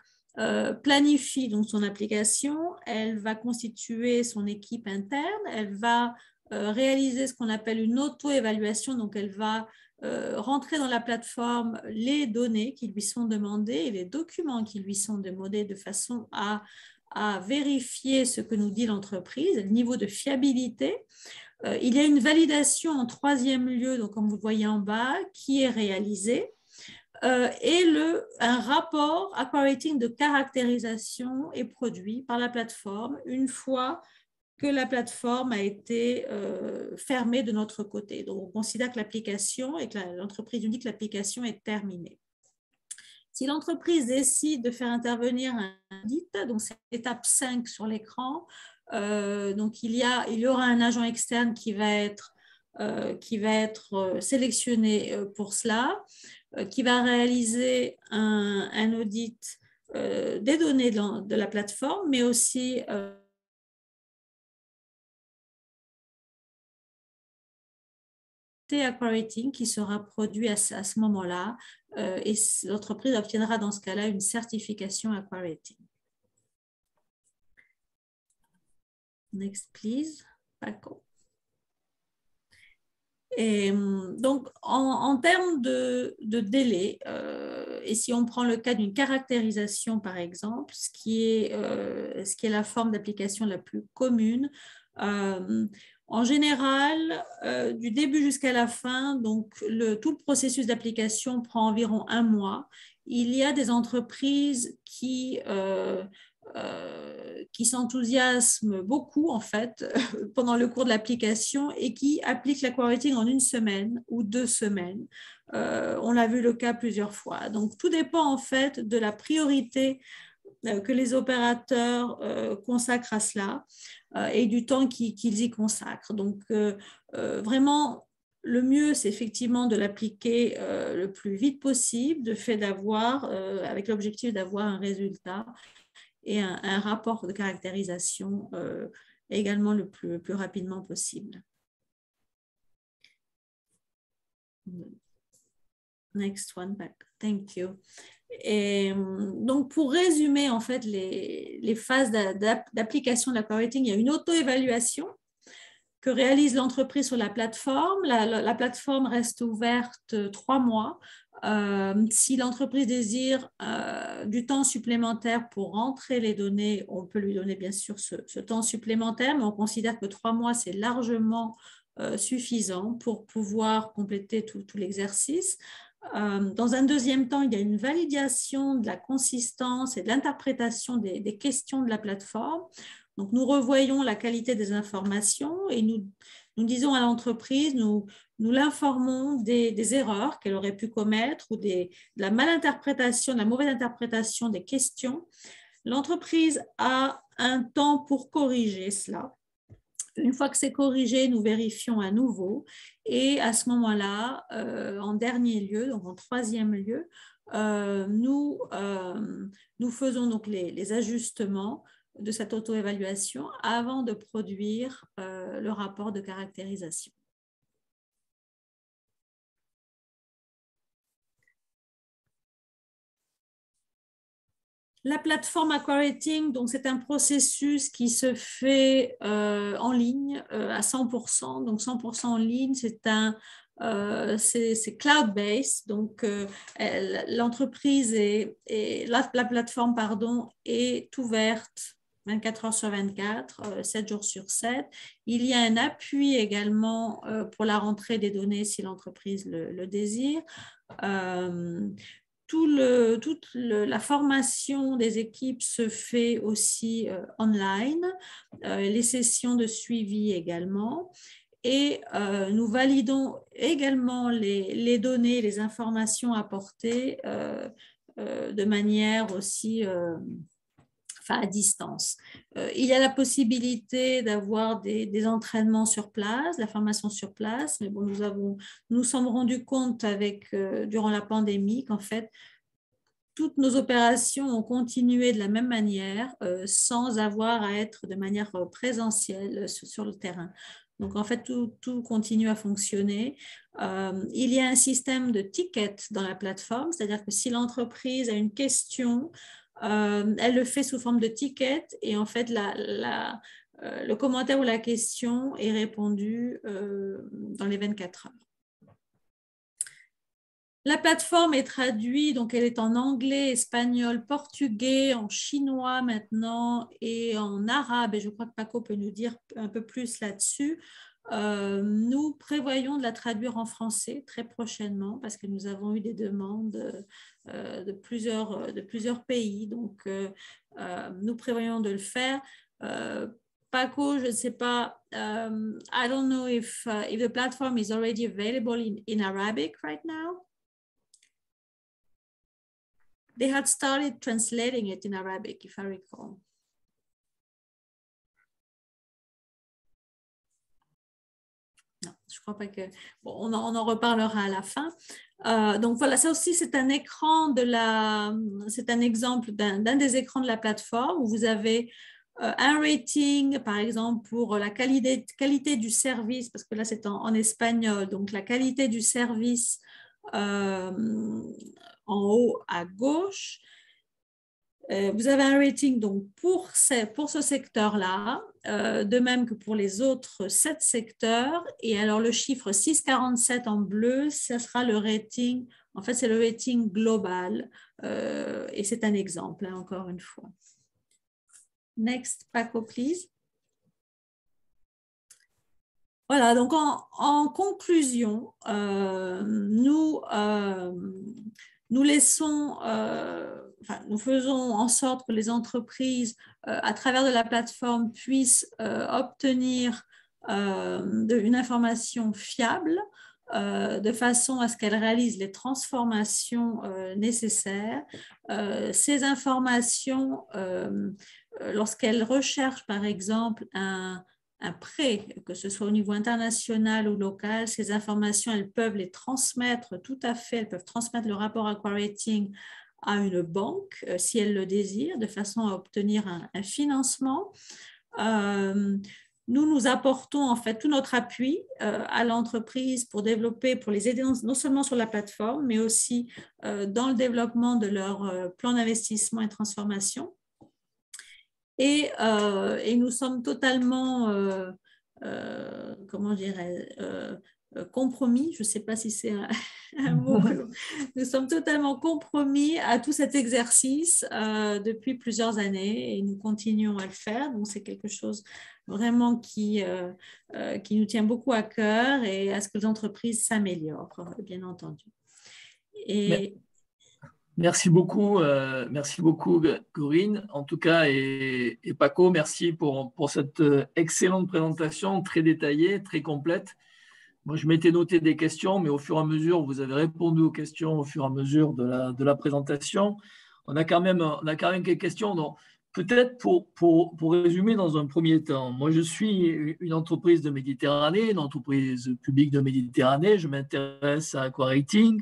planifie donc son application, elle va constituer son équipe interne, elle va réaliser ce qu'on appelle une auto-évaluation, donc elle va rentrer dans la plateforme les données qui lui sont demandées et les documents qui lui sont demandés de façon à vérifier ce que nous dit l'entreprise, le niveau de fiabilité. Il y a une validation en troisième lieu, donc comme vous le voyez en bas, qui est réalisée. Et un rapport Aquarating de caractérisation est produit par la plateforme une fois que la plateforme a été fermée de notre côté. Donc, on considère que l'application et que l'entreprise nous dit que l'application est terminée. Si l'entreprise décide de faire intervenir un audit, donc c'est l'étape 5 sur l'écran, donc il y aura un agent externe qui va être sélectionné pour cela, qui va réaliser un audit des données de la plateforme, mais aussi Aquarating qui sera produit à ce moment-là et l'entreprise obtiendra dans ce cas-là une certification Aquarating. Next, please, Paco. Et donc, en termes de délai, et si on prend le cas d'une caractérisation, par exemple, ce qui est la forme d'application la plus commune, en général, du début jusqu'à la fin, donc tout le processus d'application prend environ 1 mois. il y a des entreprises qui s'enthousiasment beaucoup en fait pendant le cours de l'application et qui appliquent l'Aqua-Rating en 1 semaine ou 2 semaines. On a vu le cas plusieurs fois. Donc tout dépend en fait de la priorité que les opérateurs consacrent à cela et du temps qu'ils y consacrent. Donc vraiment, le mieux, c'est effectivement de l'appliquer le plus vite possible, de fait d'avoir, avec l'objectif d'avoir un résultat et un rapport de caractérisation également le plus rapidement possible. Next one back. Thank you. Et donc, pour résumer en fait les phases d'application de l'Aqua-Rating, il y a une auto-évaluation que réalise l'entreprise sur la plateforme. La plateforme reste ouverte 3 mois. Si l'entreprise désire du temps supplémentaire pour rentrer les données, on peut lui donner bien sûr ce temps supplémentaire, mais on considère que 3 mois, c'est largement suffisant pour pouvoir compléter tout l'exercice. Dans un deuxième temps, il y a une validation de la consistance et de l'interprétation des questions de la plateforme. Donc, nous revoyons la qualité des informations et nous disons à l'entreprise, nous l'informons des erreurs qu'elle aurait pu commettre ou de la malinterprétation, de la mauvaise interprétation des questions. L'entreprise a un temps pour corriger cela. Une fois que c'est corrigé, nous vérifions à nouveau et à ce moment-là, en dernier lieu, donc en 3e lieu, nous faisons donc les ajustements de cette auto-évaluation avant de produire le rapport de caractérisation. La plateforme Aqua-Rating, donc c'est un processus qui se fait en ligne à 100%, donc 100% en ligne. C'est cloud-based, donc l'entreprise la plateforme est ouverte 24 heures sur 24, 7 jours sur 7. Il y a un appui également pour la rentrée des données si l'entreprise le désire. Toute la formation des équipes se fait aussi online, les sessions de suivi également. Et nous validons également les données, les informations apportées de manière aussi à distance. Il y a la possibilité d'avoir des entraînements sur place, la formation sur place, mais bon, nous sommes rendus compte durant la pandémie qu'en fait, toutes nos opérations ont continué de la même manière sans avoir à être de manière présentielle sur le terrain. Donc, en fait, tout continue à fonctionner. Il y a un système de tickets dans la plateforme, c'est-à-dire que si l'entreprise a une question, elle le fait sous forme de ticket et en fait, le commentaire ou la question est répondu dans les 24 heures. La plateforme est traduite, donc elle est en anglais, espagnol, portugais, en chinois maintenant et en arabe. Et je crois que Paco peut nous dire un peu plus là-dessus. Nous prévoyons de la traduire en français très prochainement parce que nous avons eu des demandes de plusieurs pays. Donc, nous prévoyons de le faire. Paco, je ne sais pas. I don't know if the platform is already available in Arabic right now. They had started translating it in Arabic, if I recall. Non, je ne crois pas que... Bon, on en reparlera à la fin. Donc voilà, ça aussi, c'est un écran c'est un exemple d'un des écrans de la plateforme où vous avez un rating, par exemple, pour la qualité du service, parce que là, c'est en espagnol, donc la qualité du service en haut à gauche. Vous avez un rating donc, pour ce secteur-là, de même que pour les autres 7 secteurs. Et alors, le chiffre 647 en bleu, ce sera le rating. En fait, c'est le rating global. Et c'est un exemple, hein, encore une fois. Next, Paco, please. Voilà, donc en conclusion, nous nous laissons, nous faisons en sorte que les entreprises, à travers de la plateforme, puissent obtenir une information fiable, de façon à ce qu'elles réalisent les transformations nécessaires. Ces informations, lorsqu'elles recherchent par exemple un prêt, que ce soit au niveau international ou local, ces informations, elles peuvent les transmettre tout à fait, elles peuvent transmettre le rapport AquaRating à une banque si elles le désirent, de façon à obtenir un financement. Nous apportons en fait tout notre appui à l'entreprise pour développer, pour les aider non seulement sur la plateforme, mais aussi dans le développement de leur plan d'investissement et transformation. Et nous sommes totalement, comment dirais-je, compromis, je ne sais pas si c'est un mot, nous sommes totalement compromis à tout cet exercice depuis plusieurs années et nous continuons à le faire. Donc, c'est quelque chose vraiment qui nous tient beaucoup à cœur et à ce que les entreprises s'améliorent, bien entendu. Et... Merci beaucoup, Corinne. En tout cas, et Paco, merci pour cette excellente présentation, très détaillée, très complète. Moi, je m'étais noté des questions, mais au fur et à mesure, vous avez répondu aux questions au fur et à mesure de la présentation. On a quand même quelques questions. Donc, peut-être pour résumer dans un premier temps, moi, je suis une entreprise de Méditerranée, une entreprise publique de Méditerranée. Je m'intéresse à AquaRating.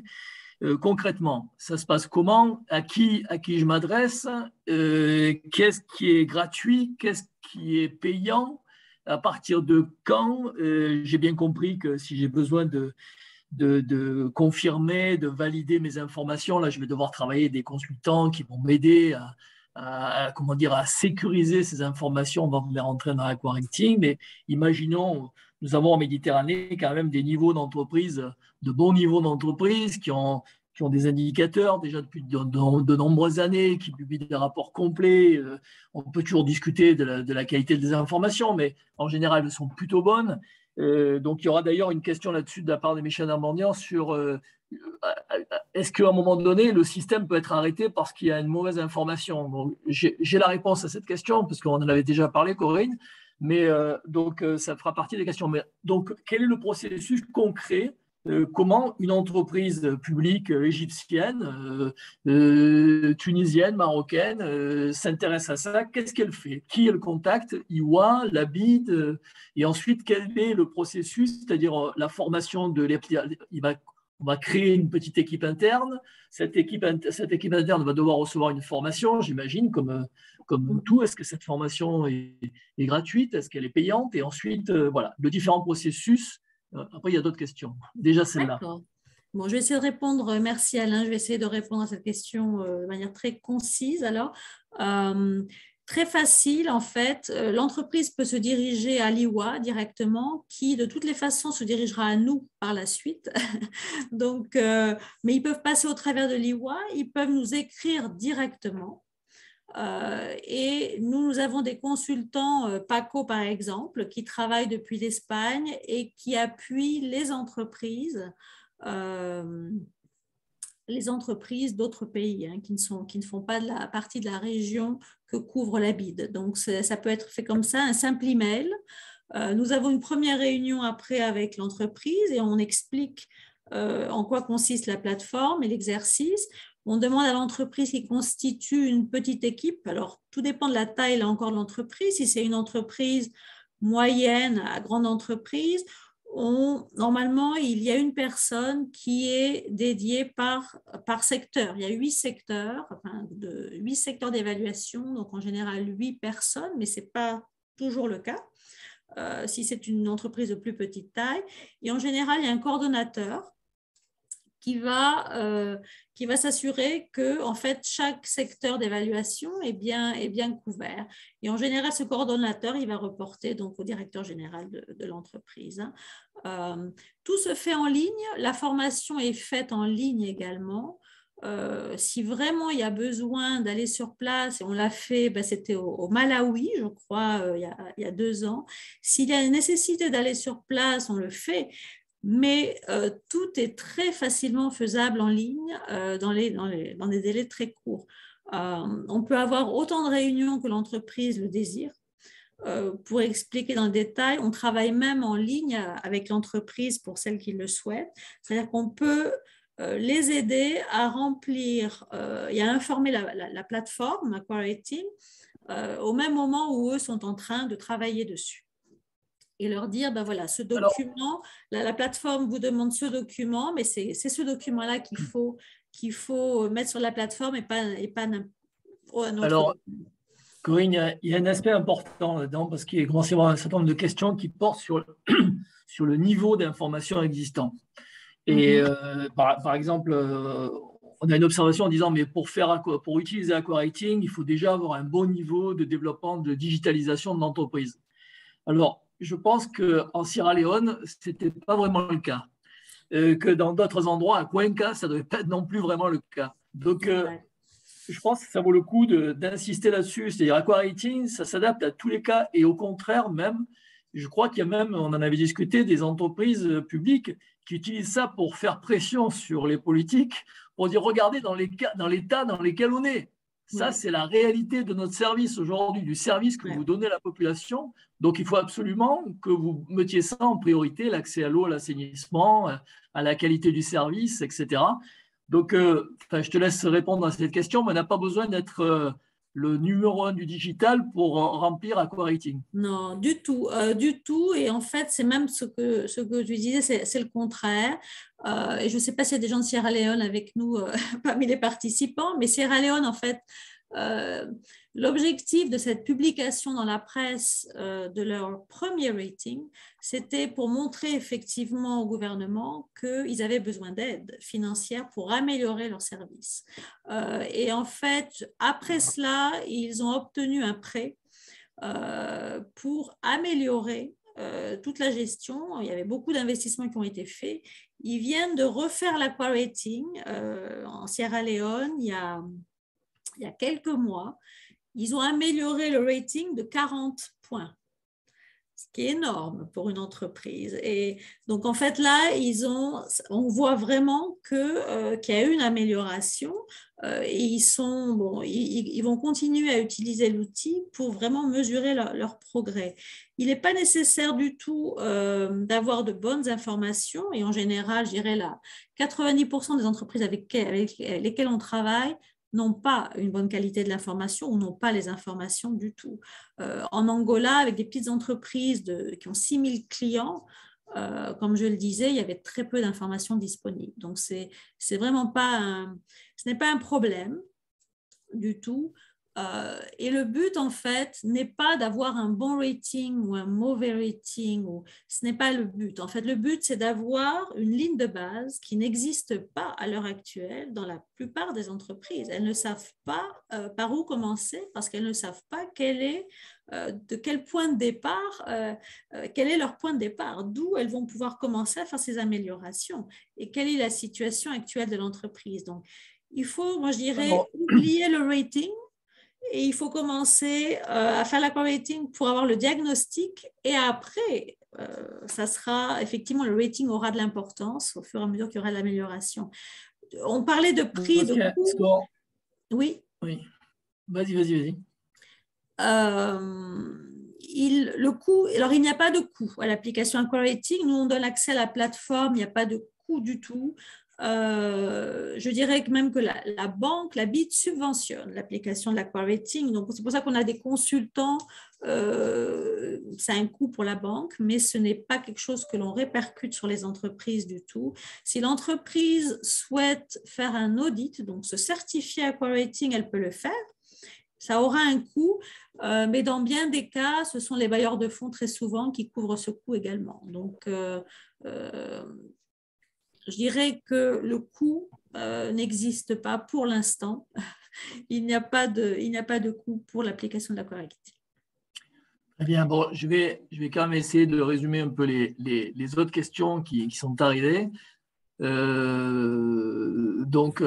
Concrètement, ça se passe comment? À qui je m'adresse? Qu'est-ce qui est gratuit? Qu'est-ce qui est payant? À partir de quand? J'ai bien compris que si j'ai besoin de confirmer, de valider mes informations, là, je vais devoir travailler avec des consultants qui vont m'aider à sécuriser ces informations avant de les rentrer dans AquaRating. Mais imaginons, nous avons en Méditerranée quand même des niveaux d'entreprise, de bons niveaux d'entreprise qui ont des indicateurs déjà depuis de nombreuses années, qui publient des rapports complets. On peut toujours discuter de la qualité des informations, mais en général, elles sont plutôt bonnes. Donc, il y aura d'ailleurs une question là-dessus de la part de Michel Armandian sur est-ce qu'à un moment donné, le système peut être arrêté parce qu'il y a une mauvaise information? Donc, j'ai la réponse à cette question, parce qu'on en avait déjà parlé, Corinne. Mais donc, ça fera partie des questions. Mais, donc, quel est le processus concret? Comment une entreprise publique égyptienne, tunisienne, marocaine s'intéresse à ça? Qu'est-ce qu'elle fait? Qui elle contacte? IWA, la BID? Et ensuite, quel est le processus? C'est-à-dire la formation de on va créer une petite équipe interne. Cette équipe interne va devoir recevoir une formation, j'imagine, comme tout. Est-ce que cette formation est gratuite? Est-ce qu'elle est payante? Et ensuite, voilà, le différent processus. Après, il y a d'autres questions. Déjà, celle-là. D'accord. Bon, je vais essayer de répondre. Merci, Alain. Je vais essayer de répondre à cette question de manière très concise. Alors, très facile, en fait. L'entreprise peut se diriger à l'IWA directement, qui, de toutes les façons, se dirigera à nous par la suite. Donc, mais ils peuvent passer au travers de l'IWA. Ils peuvent nous écrire directement. Et nous avons des consultants, Paco par exemple, qui travaillent depuis l'Espagne et qui appuient les entreprises d'autres pays qui ne font pas partie de la région que couvre la BID. Donc, ça peut être fait comme ça, un simple email. Nous avons une première réunion après avec l'entreprise et on explique en quoi consiste la plateforme et l'exercice. On demande à l'entreprise qui constitue une petite équipe. Alors, tout dépend de la taille, là encore, de l'entreprise. Si c'est une entreprise moyenne à grande entreprise, normalement, il y a une personne qui est dédiée par secteur. Il y a 8 secteurs, 8 secteurs d'évaluation, donc en général 8 personnes, mais ce n'est pas toujours le cas si c'est une entreprise de plus petite taille. Et en général, il y a un coordonnateur qui va s'assurer que en fait, chaque secteur d'évaluation est bien couvert. Et en général, ce coordonnateur, il va reporter donc au directeur général de l'entreprise. Tout se fait en ligne. La formation est faite en ligne également. Si vraiment il y a besoin d'aller sur place, et on l'a fait, c'était au Malawi, je crois, il y a 2 ans. S'il y a une nécessité d'aller sur place, on le fait. mais tout est très facilement faisable en ligne dans des délais très courts. On peut avoir autant de réunions que l'entreprise le désire. Pour expliquer dans le détail, on travaille même en ligne avec l'entreprise pour celles qui le souhaitent. C'est-à-dire qu'on peut les aider à remplir et à informer la plateforme Aquarating au même moment où eux sont en train de travailler dessus. Et leur dire, ben voilà, ce document, la plateforme vous demande ce document, mais c'est ce document-là qu'il faut mettre sur la plateforme et pas un autre. Alors, Corinne, il y a un aspect important là-dedans parce qu'il commence à y avoir un certain nombre de questions qui portent sur le niveau d'information existant. Et par exemple, on a une observation en disant, mais pour utiliser Aquarating, il faut déjà avoir un bon niveau de développement de digitalisation de l'entreprise. Alors, je pense qu'en Sierra Leone, ce n'était pas vraiment le cas. Que dans d'autres endroits, à Cuenca, ça ne devait pas être non plus vraiment le cas. Donc, je pense que ça vaut le coup d'insister là-dessus. C'est-à-dire, Aquarating, ça s'adapte à tous les cas. Et au contraire, même, je crois qu'il y a même, on en avait discuté, des entreprises publiques qui utilisent ça pour faire pression sur les politiques, pour dire, regardez dans l'état dans lesquels on est. Ça, c'est la réalité de notre service aujourd'hui, du service que vous donnez à la population. Donc, il faut absolument que vous mettiez ça en priorité, l'accès à l'eau, à l'assainissement, à la qualité du service, etc. Donc, je te laisse répondre à cette question, mais on n'a pas besoin d'être le numéro 1 du digital pour remplir Aquarating. Non, du tout, du tout. Et en fait, c'est même ce que tu disais, c'est le contraire. Et je ne sais pas s'il y a des gens de Sierra Leone avec nous parmi les participants, mais Sierra Leone, en fait, l'objectif de cette publication dans la presse de leur premier rating, c'était pour montrer effectivement au gouvernement qu'ils avaient besoin d'aide financière pour améliorer leurs services. Et en fait, après cela, ils ont obtenu un prêt pour améliorer toute la gestion. Il y avait beaucoup d'investissements qui ont été faits. Ils viennent de refaire l'Aquarating en Sierra Leone il y a quelques mois. Ils ont amélioré le rating de 40 points, ce qui est énorme pour une entreprise. Et donc, en fait, là, on voit vraiment qu'il y a eu une amélioration et ils vont continuer à utiliser l'outil pour vraiment mesurer leur progrès. Il n'est pas nécessaire du tout d'avoir de bonnes informations et en général, je dirais là, 90% des entreprises avec lesquelles on travaille n'ont pas une bonne qualité de l'information ou n'ont pas les informations du tout. En Angola, avec des petites entreprises qui ont 6000 clients, comme je le disais, il y avait très peu d'informations disponibles. Donc, c'est vraiment pas ce n'est pas un problème du tout. Et le but, en fait, n'est pas d'avoir un bon rating ou un mauvais rating. Ce n'est pas le but. En fait, le but, c'est d'avoir une ligne de base qui n'existe pas à l'heure actuelle dans la plupart des entreprises. Elles ne savent pas par où commencer parce qu'elles ne savent pas de quel point de départ, quel est leur point de départ, d'où elles vont pouvoir commencer à faire ces améliorations et quelle est la situation actuelle de l'entreprise. Donc, il faut, moi je dirais, oublier le rating. Et il faut commencer à faire l'Aquarating pour avoir le diagnostic et après, ça sera effectivement, le rating aura de l'importance au fur et à mesure qu'il y aura de l'amélioration. On parlait de prix, de coût. Oui. Vas-y. Le coût, alors il n'y a pas de coût à l'application Aquarating. Nous, on donne accès à la plateforme, il n'y a pas de coût du tout. Je dirais que même que la banque, la BIT, subventionne l'application de l'Aquarating. Donc, c'est pour ça qu'on a des consultants. C'est un coût pour la banque, mais ce n'est pas quelque chose que l'on répercute sur les entreprises du tout. Si l'entreprise souhaite faire un audit, donc se certifier Aquarating, elle peut le faire. Ça aura un coût, mais dans bien des cas, ce sont les bailleurs de fonds très souvent qui couvrent ce coût également. Donc, je dirais que le coût n'existe pas pour l'instant. Il n'y a pas de coût pour l'application de l'Aquarating. Très bien. Bon, je vais quand même essayer de résumer un peu les autres questions qui sont arrivées. Donc,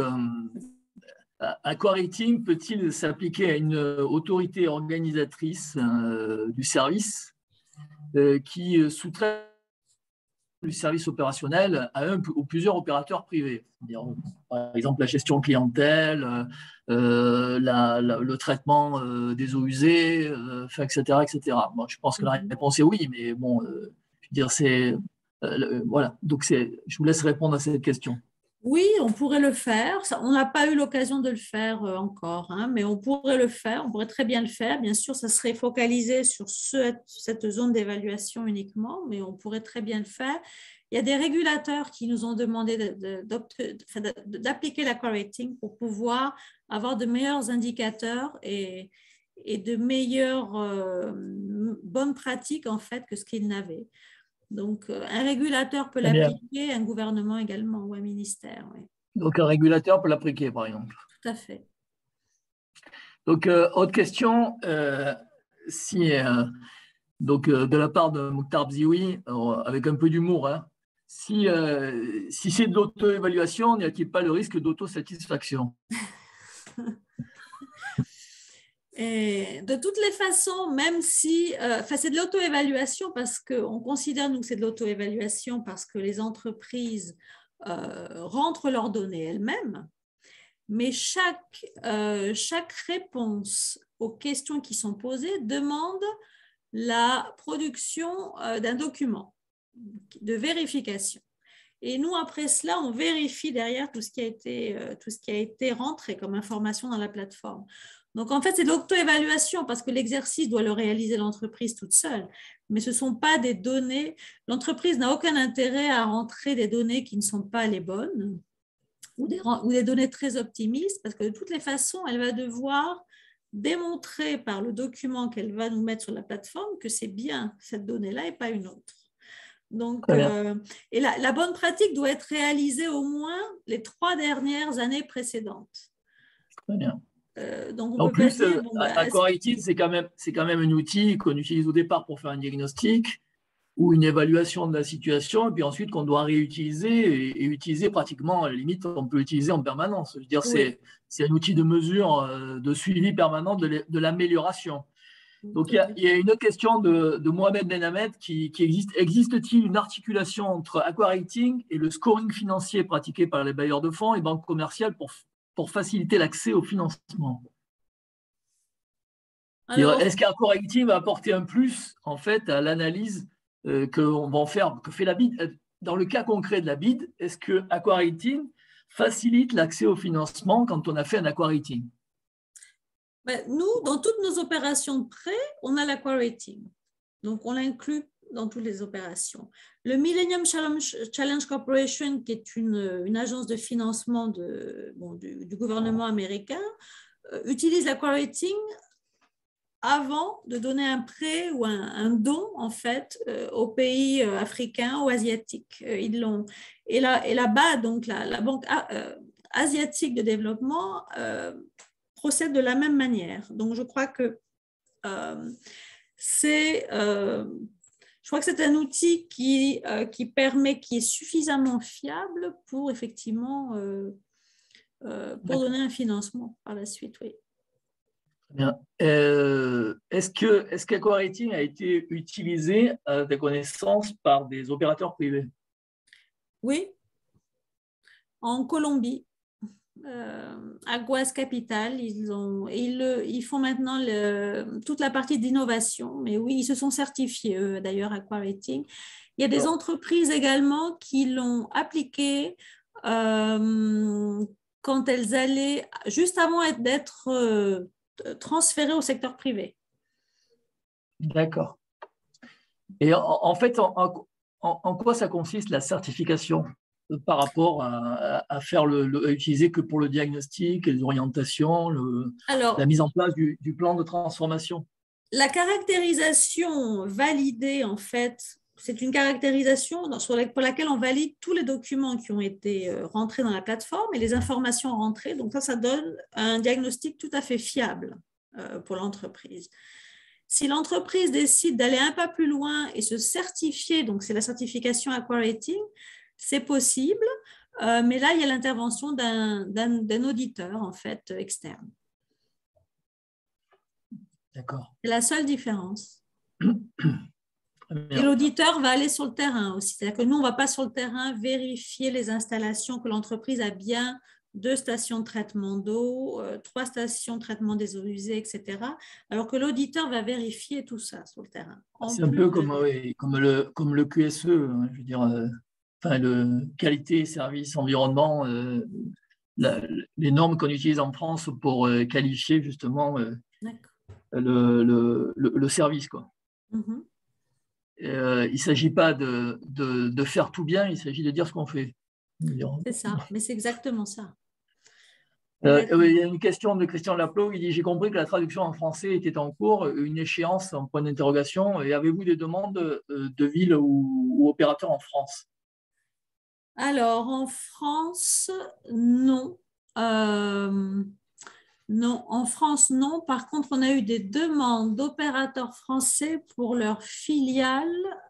Aquarating peut-il s'appliquer à une autorité organisatrice du service qui sous-traite du service opérationnel à un ou plusieurs opérateurs privés. Par exemple, la gestion clientèle, le traitement des eaux usées, etc., etc. Bon, je pense que la réponse est oui, mais bon, je veux dire, c'est voilà. Donc, je vous laisse répondre à cette question. Oui, on pourrait le faire. On n'a pas eu l'occasion de le faire encore, hein, mais on pourrait le faire. On pourrait très bien le faire. Bien sûr, ça serait focalisé sur cette zone d'évaluation uniquement, mais on pourrait très bien le faire. Il y a des régulateurs qui nous ont demandé d'appliquer l'Aqua-Rating pour pouvoir avoir de meilleurs indicateurs et de meilleures bonnes pratiques en fait que ce qu'ils n'avaient. Donc, un régulateur peut l'appliquer, un gouvernement également, ou un ministère. Oui. Donc, un régulateur peut l'appliquer, par exemple. Tout à fait. Donc, autre question, donc, de la part de Mokhtar Bzioui, avec un peu d'humour, hein, si c'est de l'auto-évaluation, n'y a-t-il pas le risque d'autosatisfaction? Et de toutes les façons, même si, c'est de l'auto-évaluation parce qu'on considère, nous, que c'est de l'auto-évaluation parce que les entreprises rentrent leurs données elles-mêmes, mais chaque réponse aux questions qui sont posées demande la production d'un document de vérification. Et nous, après cela, on vérifie derrière tout ce qui a été rentré comme information dans la plateforme. Donc, en fait, c'est de l'auto-évaluation parce que l'exercice doit le réaliser l'entreprise toute seule. Mais ce ne sont pas des données. L'entreprise n'a aucun intérêt à rentrer des données qui ne sont pas les bonnes ou des données très optimistes parce que de toutes les façons, elle va devoir démontrer par le document qu'elle va nous mettre sur la plateforme que c'est bien cette donnée-là et pas une autre. Donc, et la bonne pratique doit être réalisée au moins les 3 dernières années précédentes. Très bien. Donc en plus, Aqua-Rating, c'est quand même un outil qu'on utilise au départ pour faire un diagnostic ou une évaluation de la situation, et puis ensuite qu'on doit réutiliser et utiliser pratiquement, à la limite, on peut l'utiliser en permanence. Je veux dire, oui. C'est un outil de mesure, de suivi permanent de l'amélioration. Donc, il y a une autre question de Mohamed Benhamed qui existe. Existe-t-il une articulation entre Aqua-Rating et le scoring financier pratiqué par les bailleurs de fonds et banques commerciales pour faciliter l'accès au financement? Est-ce qu'Aqua-Rating va apporter un plus en fait à l'analyse que fait la BID? Dans le cas concret de la BID, est-ce que Aqua-Rating facilite l'accès au financement quand on a fait un Aqua-Rating? Nous, dans toutes nos opérations de prêt, on a l'Aqua-Rating. Donc, on l'inclut dans toutes les opérations. Le Millennium Challenge Corporation, qui est une agence de financement du gouvernement américain, utilise l'Aqua-Rating avant de donner un prêt ou un don, en fait, aux pays africains ou asiatiques. Ils l'ont. Et là-bas, donc, la Banque asiatique de développement procède de la même manière. Donc, je crois que c'est un outil qui est suffisamment fiable pour effectivement donner un financement par la suite, oui. Bien. Est-ce qu'Aqua-Rating a été utilisé à ta connaissance par des opérateurs privés? Oui, en Colombie. Aguas Capital, ils font maintenant toute la partie d'innovation, mais oui, ils se sont certifiés, eux, d'ailleurs, Aqua-Rating. Il y a des entreprises également qui l'ont appliqué quand elles allaient, juste avant d'être transférées au secteur privé. D'accord. Et en fait, en quoi ça consiste la certification par rapport à utiliser que pour le diagnostic, les orientations, la mise en place du plan de transformation? La caractérisation validée, en fait, c'est une caractérisation pour laquelle on valide tous les documents qui ont été rentrés dans la plateforme et les informations rentrées. Donc ça donne un diagnostic tout à fait fiable pour l'entreprise. Si l'entreprise décide d'aller un pas plus loin et se certifier, donc c'est la certification Aqua-Rating, c'est possible, mais là, il y a l'intervention d'un auditeur, en fait, externe. D'accord. C'est la seule différence. Et l'auditeur va aller sur le terrain aussi. C'est-à-dire que nous, on ne va pas sur le terrain vérifier les installations, que l'entreprise a bien 2 stations de traitement d'eau, 3 stations de traitement des eaux usées, etc. Alors que l'auditeur va vérifier tout ça sur le terrain. C'est un peu comme le QSE, hein, je veux dire, enfin, le qualité, service, environnement, les normes qu'on utilise en France pour qualifier justement le service, quoi. Mm-hmm. Il ne s'agit pas de faire tout bien, il s'agit de dire ce qu'on fait. C'est ça, mais c'est exactement ça. Il y a une question de Christian Laplot, il dit « J'ai compris que la traduction en français était en cours, une échéance en point d'interrogation, et avez-vous des demandes de villes ou opérateurs en France ?» Alors, en France, non. Non, en France, non. Par contre, on a eu des demandes d'opérateurs français pour leurs filiales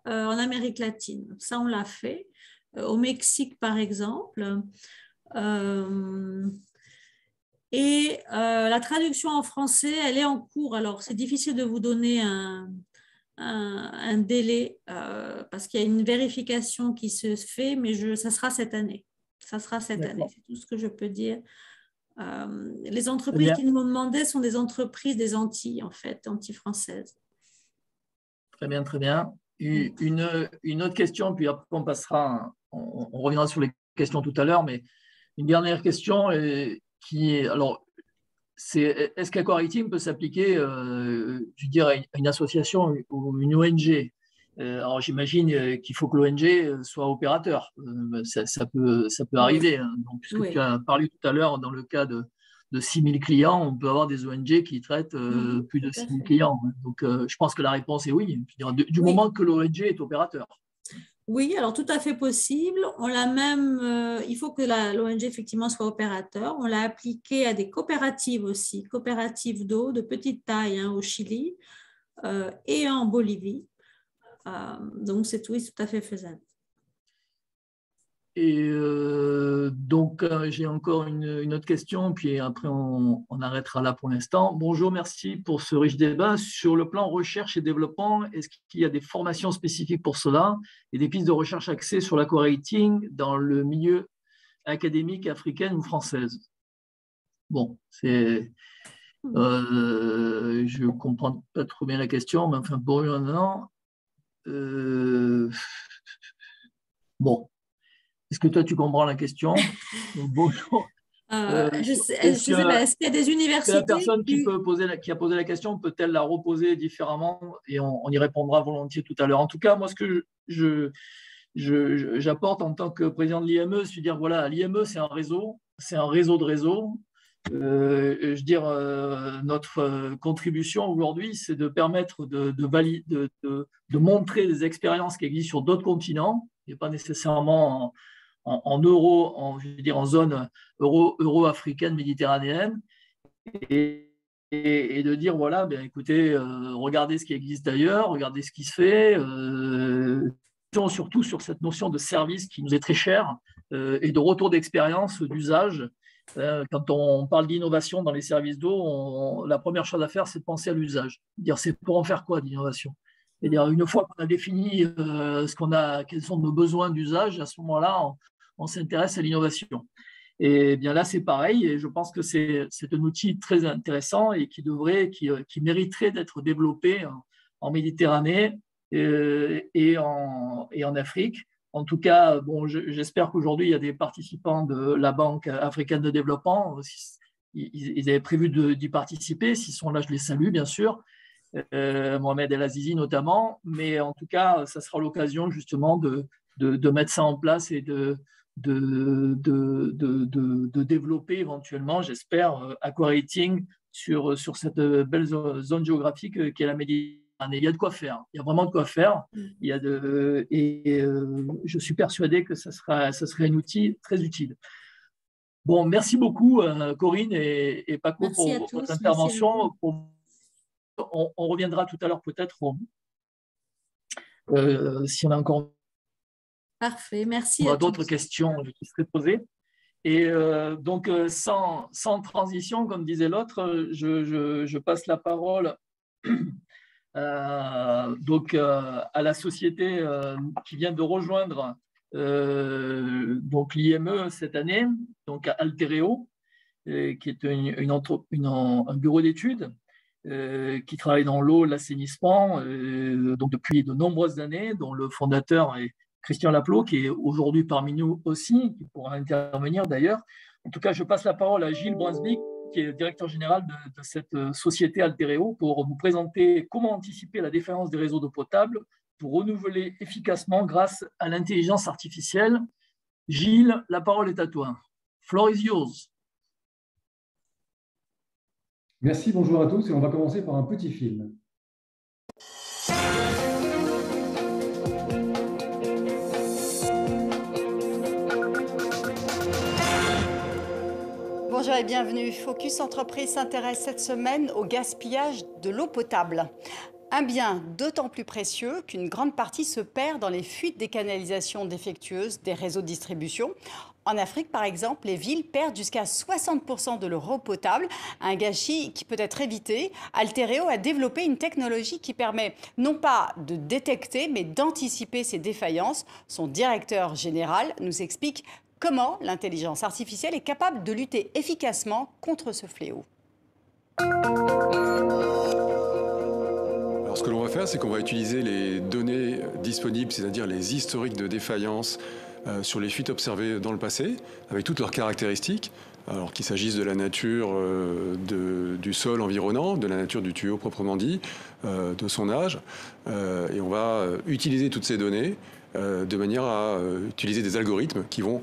en Amérique latine. Ça, on l'a fait. Au Mexique, par exemple. Et la traduction en français, elle est en cours. Alors, c'est difficile de vous donner un délai parce qu'il y a une vérification qui se fait, mais ça sera cette année. Ça sera cette année, c'est tout ce que je peux dire. Les entreprises qui nous ont demandé sont des entreprises des Antilles, en fait, anti-françaises. Très bien, très bien. Une autre question, puis après on passera, on reviendra sur les questions tout à l'heure, mais une dernière question qui est, alors, est-ce qu'Aqua-Rating peut s'appliquer, je dirais, à une association ou une ONG? Alors j'imagine qu'il faut que l'ONG soit opérateur. Ça peut arriver. Hein. Donc, puisque tu as parlé tout à l'heure, dans le cas de 6 000 clients, on peut avoir des ONG qui traitent plus de 6 000 clients. Donc je pense que la réponse est oui. Du moment que l'ONG est opérateur. Oui, alors tout à fait possible. On l'a même, il faut que l'ONG effectivement soit opérateur. On l'a appliqué à des coopératives aussi, coopératives d'eau de petite taille au Chili et en Bolivie. Donc c'est tout à fait faisable. Et donc j'ai encore une autre question, puis après on arrêtera là pour l'instant. Bonjour, merci pour ce riche débat. Sur le plan recherche et développement, est-ce qu'il y a des formations spécifiques pour cela et des pistes de recherche axées sur l'Aqua-Rating dans le milieu académique africaine ou française? Bon, je ne comprends pas trop bien la question, mais enfin pour un bon. Est-ce que toi, tu comprends la question? Bonjour. Je sais pas, est-ce qu'il y a des universités? La personne qui a posé la question peut-elle la reposer différemment et on y répondra volontiers tout à l'heure. En tout cas, moi, ce que j'apporte en tant que président de l'IME, c'est de dire voilà, l'IME, c'est un réseau de réseaux. Je veux dire, notre contribution aujourd'hui, c'est de permettre de montrer des expériences qui existent sur d'autres continents, et pas nécessairement je veux dire en zone euro-africaine, méditerranéenne, et de dire voilà, ben, écoutez, regardez ce qui existe ailleurs, regardez ce qui se fait, surtout sur cette notion de service qui nous est très chère et de retour d'expérience, d'usage. Quand on parle d'innovation dans les services d'eau, la première chose à faire, c'est de penser à l'usage. Dire c'est pour en faire quoi d'innovation? C'est-à-dire, une fois qu'on a défini quels sont nos besoins d'usage, à ce moment-là, on s'intéresse à l'innovation. Et bien là, c'est pareil, et je pense que c'est un outil très intéressant et qui mériterait d'être développé en Méditerranée et en Afrique. En tout cas, bon, j'espère qu'aujourd'hui, il y a des participants de la Banque africaine de développement. Ils avaient prévu d'y participer. S'ils sont là, je les salue, bien sûr. Mohamed El Azizi notamment, mais en tout cas, ça sera l'occasion justement de mettre ça en place et de développer éventuellement, j'espère, Aqua-Rating sur cette belle zone géographique qu'est la Méditerranée. Il y a de quoi faire, il y a vraiment de quoi faire. Je suis persuadé que ça serait un outil très utile. Bon, merci beaucoup Corinne et Paco pour votre intervention. On reviendra tout à l'heure peut-être si on a encore d'autres questions qui seraient posées. Et donc, sans transition, comme disait l'autre, je passe la parole donc à la société qui vient de rejoindre donc l'IME cette année, donc à Altereo, qui est un bureau d'études qui travaille dans l'eau, l'assainissement, donc depuis de nombreuses années, dont le fondateur est Christian Laplot, qui est aujourd'hui parmi nous aussi, qui pourra intervenir d'ailleurs. En tout cas, je passe la parole à Gilles Brunswick, qui est directeur général de cette société Altereo, pour vous présenter comment anticiper la défaillance des réseaux d'eau potable pour renouveler efficacement grâce à l'intelligence artificielle. Gilles, la parole est à toi. Floor is yours. Merci, bonjour à tous, et on va commencer par un petit film. Bonjour et bienvenue. Focus Entreprise s'intéresse cette semaine au gaspillage de l'eau potable. Un bien d'autant plus précieux qu'une grande partie se perd dans les fuites des canalisations défectueuses des réseaux de distribution. En Afrique, par exemple, les villes perdent jusqu'à 60% de leur eau potable, un gâchis qui peut être évité. Altereo a développé une technologie qui permet non pas de détecter, mais d'anticiper ces défaillances. Son directeur général nous explique comment l'intelligence artificielle est capable de lutter efficacement contre ce fléau. Alors, ce que l'on va faire, c'est qu'on va utiliser les données disponibles, c'est-à-dire les historiques de défaillance sur les fuites observées dans le passé, avec toutes leurs caractéristiques, alors qu'il s'agisse de la nature du sol environnant, de la nature du tuyau proprement dit, de son âge. Et on va utiliser toutes ces données de manière à utiliser des algorithmes qui vont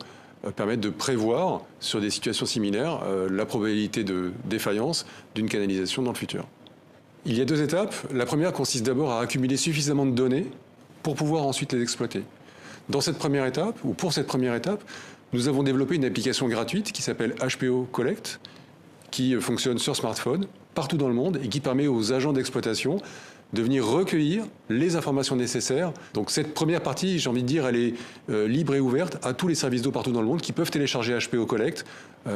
permettre de prévoir sur des situations similaires la probabilité de défaillance d'une canalisation dans le futur. Il y a deux étapes. La première consiste d'abord à accumuler suffisamment de données pour pouvoir ensuite les exploiter. Dans cette première étape, ou pour cette première étape, nous avons développé une application gratuite qui s'appelle HPO Collect, qui fonctionne sur smartphone partout dans le monde et qui permet aux agents d'exploitation de venir recueillir les informations nécessaires. Donc cette première partie, j'ai envie de dire, elle est libre et ouverte à tous les services d'eau partout dans le monde qui peuvent télécharger HPO Collect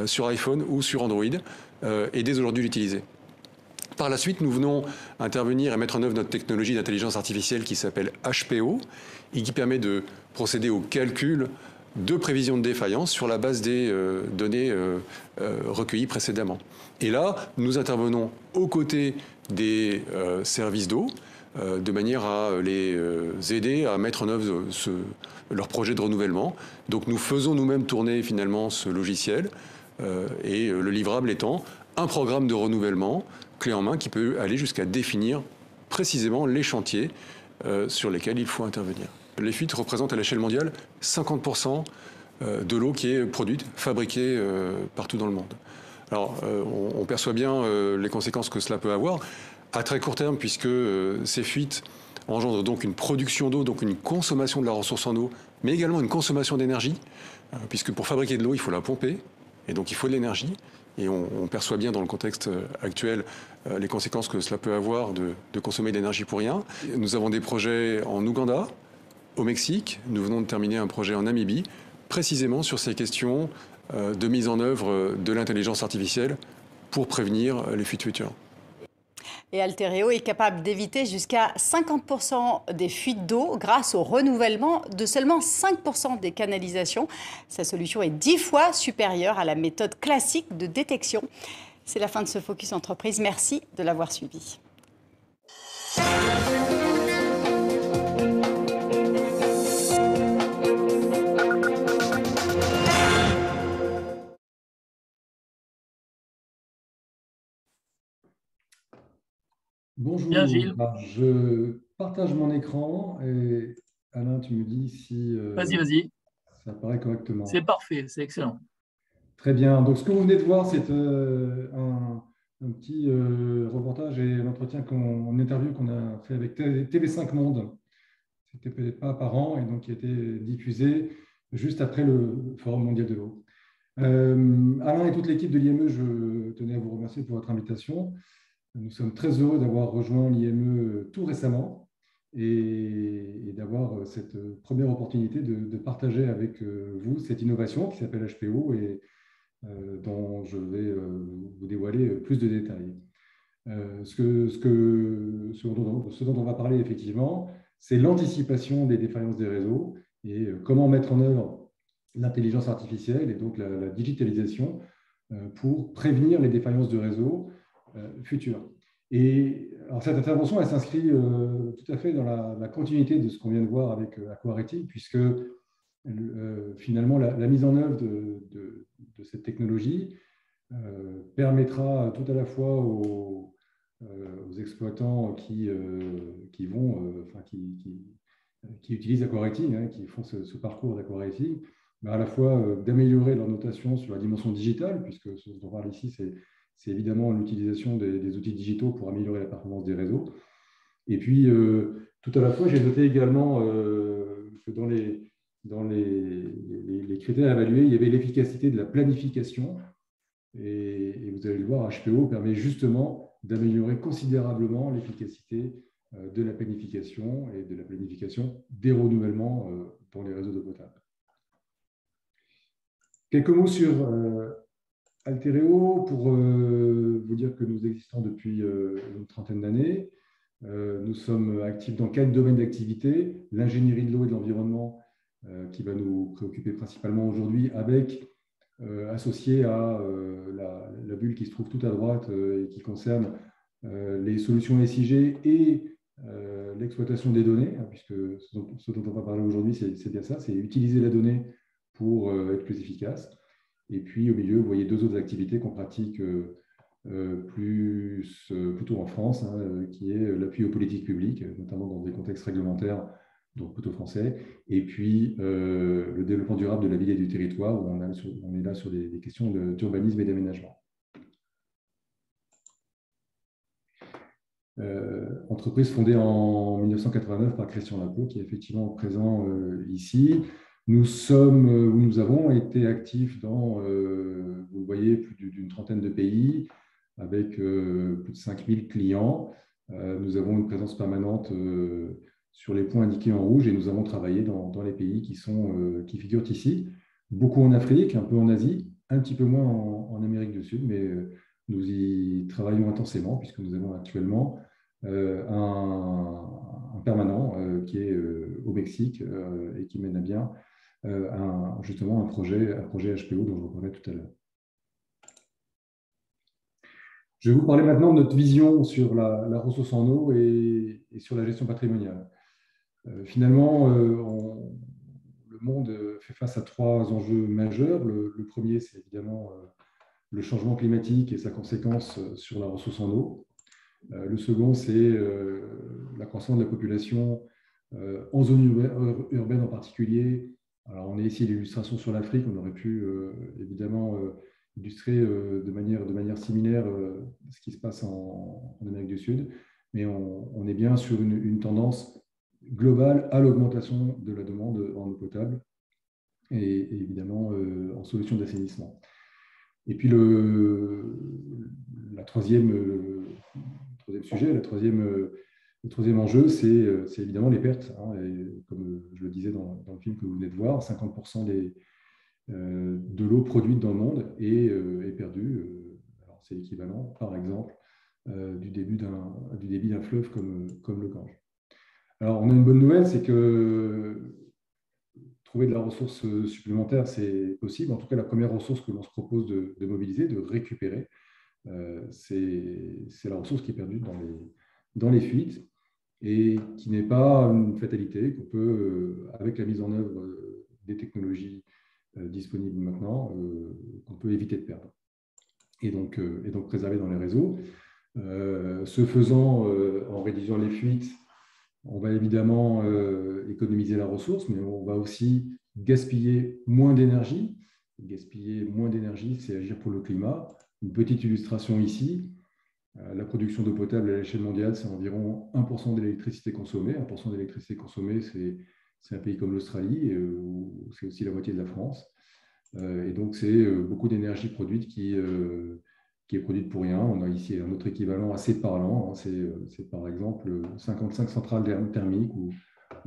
sur iPhone ou sur Android et dès aujourd'hui l'utiliser. Par la suite, nous venons intervenir et mettre en œuvre notre technologie d'intelligence artificielle qui s'appelle HPO et qui permet de procéder au calcul de prévision de défaillance sur la base des données recueillies précédemment. Et là, nous intervenons aux côtés des services d'eau de manière à les aider à mettre en œuvre leur projet de renouvellement. Donc nous faisons nous-mêmes tourner finalement ce logiciel et le livrable étant un programme de renouvellement clé en main qui peut aller jusqu'à définir précisément les chantiers sur lesquels il faut intervenir. Les fuites représentent à l'échelle mondiale 50% de l'eau qui est produite, fabriquée partout dans le monde. Alors, on perçoit bien les conséquences que cela peut avoir à très court terme, puisque ces fuites engendrent donc une production d'eau, donc une consommation de la ressource en eau, mais également une consommation d'énergie, puisque pour fabriquer de l'eau, il faut la pomper, et donc il faut de l'énergie. Et on perçoit bien dans le contexte actuel les conséquences que cela peut avoir de consommer de l'énergie pour rien. Nous avons des projets en Ouganda, au Mexique. Nous venons de terminer un projet en Namibie, précisément sur ces questions de mise en œuvre de l'intelligence artificielle pour prévenir les fuites futures. Et Altereo est capable d'éviter jusqu'à 50% des fuites d'eau grâce au renouvellement de seulement 5% des canalisations. Sa solution est 10 fois supérieure à la méthode classique de détection. C'est la fin de ce Focus Entreprise. Merci de l'avoir suivi. Bonjour, Bien, Gilles. Je partage mon écran et Alain, tu me dis si Vas-y. ça apparaît correctement. C'est parfait, c'est excellent. Très bien. Donc, ce que vous venez de voir, c'est un petit reportage et un entretien, une interview qu'on a fait avec TV5 Monde. C'était peut-être pas apparent et donc qui a été diffusé juste après le Forum mondial de l'eau. Alain et toute l'équipe de l'IME, je tenais à vous remercier pour votre invitation. Nous sommes très heureux d'avoir rejoint l'IME tout récemment et d'avoir cette première opportunité de partager avec vous cette innovation qui s'appelle HPO et dont je vais vous dévoiler plus de détails. Ce dont on va parler effectivement, c'est l'anticipation des défaillances des réseaux et comment mettre en œuvre l'intelligence artificielle et donc la digitalisation pour prévenir les défaillances de réseau futures. Et alors cette intervention, elle s'inscrit tout à fait dans la continuité de ce qu'on vient de voir avec Aquarating, puisque finalement la mise en œuvre de cette technologie permettra tout à la fois aux exploitants qui utilisent Aquarating, hein, qui font ce parcours d'Aquarating, à la fois d'améliorer leur notation sur la dimension digitale, puisque ce dont on parle ici, c'est évidemment l'utilisation des outils digitaux pour améliorer la performance des réseaux. Et puis, tout à la fois, j'ai noté également que dans les critères évalués, il y avait l'efficacité de la planification. Et vous allez le voir, HPO permet justement d'améliorer considérablement l'efficacité de la planification et de la planification des renouvellements dans les réseaux d'eau potable. Quelques mots sur Altereo pour vous dire que nous existons depuis une trentaine d'années. Nous sommes actifs dans 4 domaines d'activité. L'ingénierie de l'eau et de l'environnement qui va nous préoccuper principalement aujourd'hui, avec associé à la bulle qui se trouve tout à droite et qui concerne les solutions SIG et l'exploitation des données, hein, puisque ce dont on va parler aujourd'hui, c'est bien ça, c'est utiliser la donnée pour être plus efficace. Et puis au milieu, vous voyez 2 autres activités qu'on pratique plutôt en France, hein, qui est l'appui aux politiques publiques, notamment dans des contextes réglementaires, donc plutôt français, et puis le développement durable de la ville et du territoire, où on est là sur des questions d'urbanisme et d'aménagement. Entreprise fondée en 1989 par Christian Lapeau, qui est effectivement présent ici. Nous avons été actifs dans, vous le voyez, plus d'une trentaine de pays, avec plus de 5000 clients. Nous avons une présence permanente sur les points indiqués en rouge, et nous avons travaillé dans les pays qui figurent ici, beaucoup en Afrique, un peu en Asie, un petit peu moins en Amérique du Sud, mais nous y travaillons intensément, puisque nous avons actuellement un permanent qui est au Mexique et qui mène à bien justement un projet HPO dont je vous parlais tout à l'heure. Je vais vous parler maintenant de notre vision sur la ressource en eau et sur la gestion patrimoniale. Finalement, le monde fait face à 3 enjeux majeurs. Le premier, c'est évidemment le changement climatique et sa conséquence sur la ressource en eau. Le second, c'est la croissance de la population en zone urbaine en particulier. Alors, on est ici l'illustration sur l'Afrique. On aurait pu évidemment illustrer de manière similaire ce qui se passe en Amérique du Sud, mais on est bien sur une tendance globale à l'augmentation de la demande en eau potable et évidemment en solutions d'assainissement. Et puis le troisième sujet, le troisième enjeu, c'est évidemment les pertes, hein, et comme je le disais dans le film que vous venez de voir, 50% de l'eau produite dans le monde est perdue. C'est l'équivalent, par exemple, du débit d'un fleuve comme le Gange. Alors, on a une bonne nouvelle, c'est que trouver de la ressource supplémentaire, c'est possible. En tout cas, la première ressource que l'on se propose de mobiliser, de récupérer, c'est la ressource qui est perdue dans les fuites et qui n'est pas une fatalité, qu'on peut, avec la mise en œuvre des technologies disponibles maintenant, qu'on peut éviter de perdre et donc préserver dans les réseaux. Ce faisant, en réduisant les fuites, on va évidemment économiser la ressource, mais on va aussi gaspiller moins d'énergie. Gaspiller moins d'énergie, c'est agir pour le climat. Une petite illustration ici. La production d'eau potable à l'échelle mondiale, c'est environ 1% de l'électricité consommée. 1% de l'électricité consommée, c'est un pays comme l'Australie, où c'est aussi la moitié de la France. Et donc, c'est beaucoup d'énergie produite qui est produite pour rien. On a ici un autre équivalent assez parlant. C'est par exemple 55 centrales thermiques ou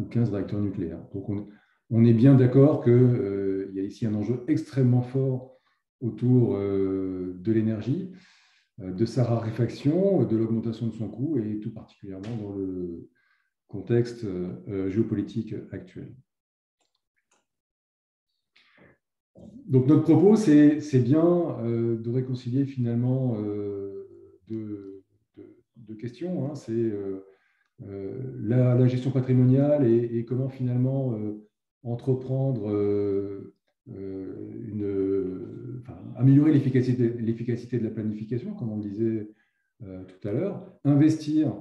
15 réacteurs nucléaires. Donc, on est bien d'accord qu'il y a ici un enjeu extrêmement fort autour de l'énergie. de sa raréfaction, de l'augmentation de son coût, et tout particulièrement dans le contexte géopolitique actuel. Donc notre propos, c'est bien de réconcilier finalement deux questions. Hein. C'est la gestion patrimoniale et comment finalement entreprendre, améliorer l'efficacité de la planification, comme on le disait tout à l'heure, investir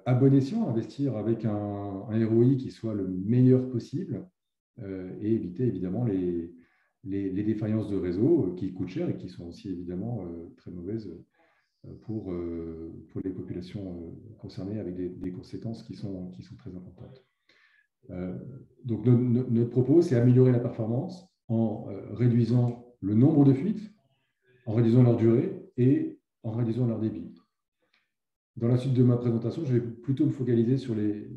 à bon escient, investir avec un ROI qui soit le meilleur possible et éviter évidemment les défaillances de réseau qui coûtent cher et qui sont aussi évidemment très mauvaises pour les populations concernées, avec des conséquences qui sont très importantes. Donc notre propos, c'est améliorer la performance en réduisant le nombre de fuites, en réduisant leur durée et en réduisant leur débit. Dans la suite de ma présentation, je vais plutôt me focaliser sur les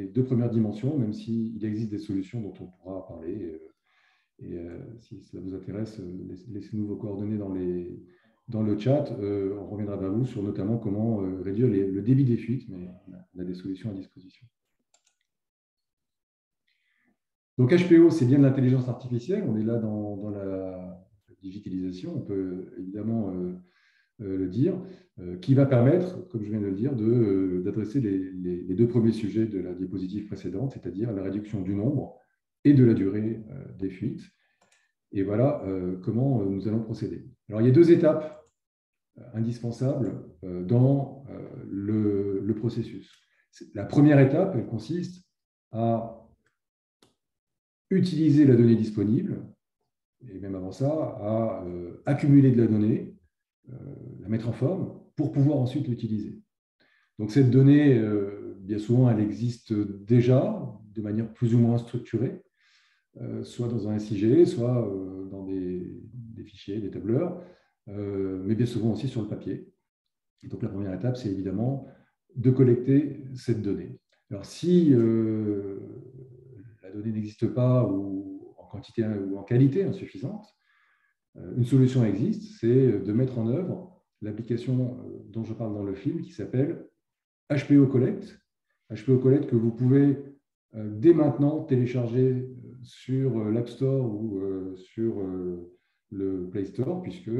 deux premières dimensions, même s'il existe des solutions dont on pourra parler. Si cela vous intéresse, laissez-nous vos coordonnées dans le chat. On reviendra vers vous sur notamment comment réduire le débit des fuites, mais on a des solutions à disposition. Donc HPO, c'est bien de l'intelligence artificielle. On est là dans la digitalisation, on peut évidemment le dire, qui va permettre, comme je viens de le dire, d'adresser les deux premiers sujets de la diapositive précédente, c'est-à-dire la réduction du nombre et de la durée des fuites. Et voilà comment nous allons procéder. Alors, il y a deux étapes indispensables dans le processus. La première étape, elle consiste à utiliser la donnée disponible, et même avant ça, à accumuler de la donnée, la mettre en forme, pour pouvoir ensuite l'utiliser. Donc, cette donnée, bien souvent, elle existe déjà de manière plus ou moins structurée, soit dans un SIG, soit dans des fichiers, des tableurs, mais bien souvent aussi sur le papier. Et donc la première étape, c'est évidemment de collecter cette donnée. Alors si la donnée n'existe pas ou en quantité ou en qualité insuffisante, une solution existe, c'est de mettre en œuvre l'application dont je parle dans le film qui s'appelle HPO Collect. HPO Collect que vous pouvez dès maintenant télécharger sur l'App Store ou sur le Play Store, puisque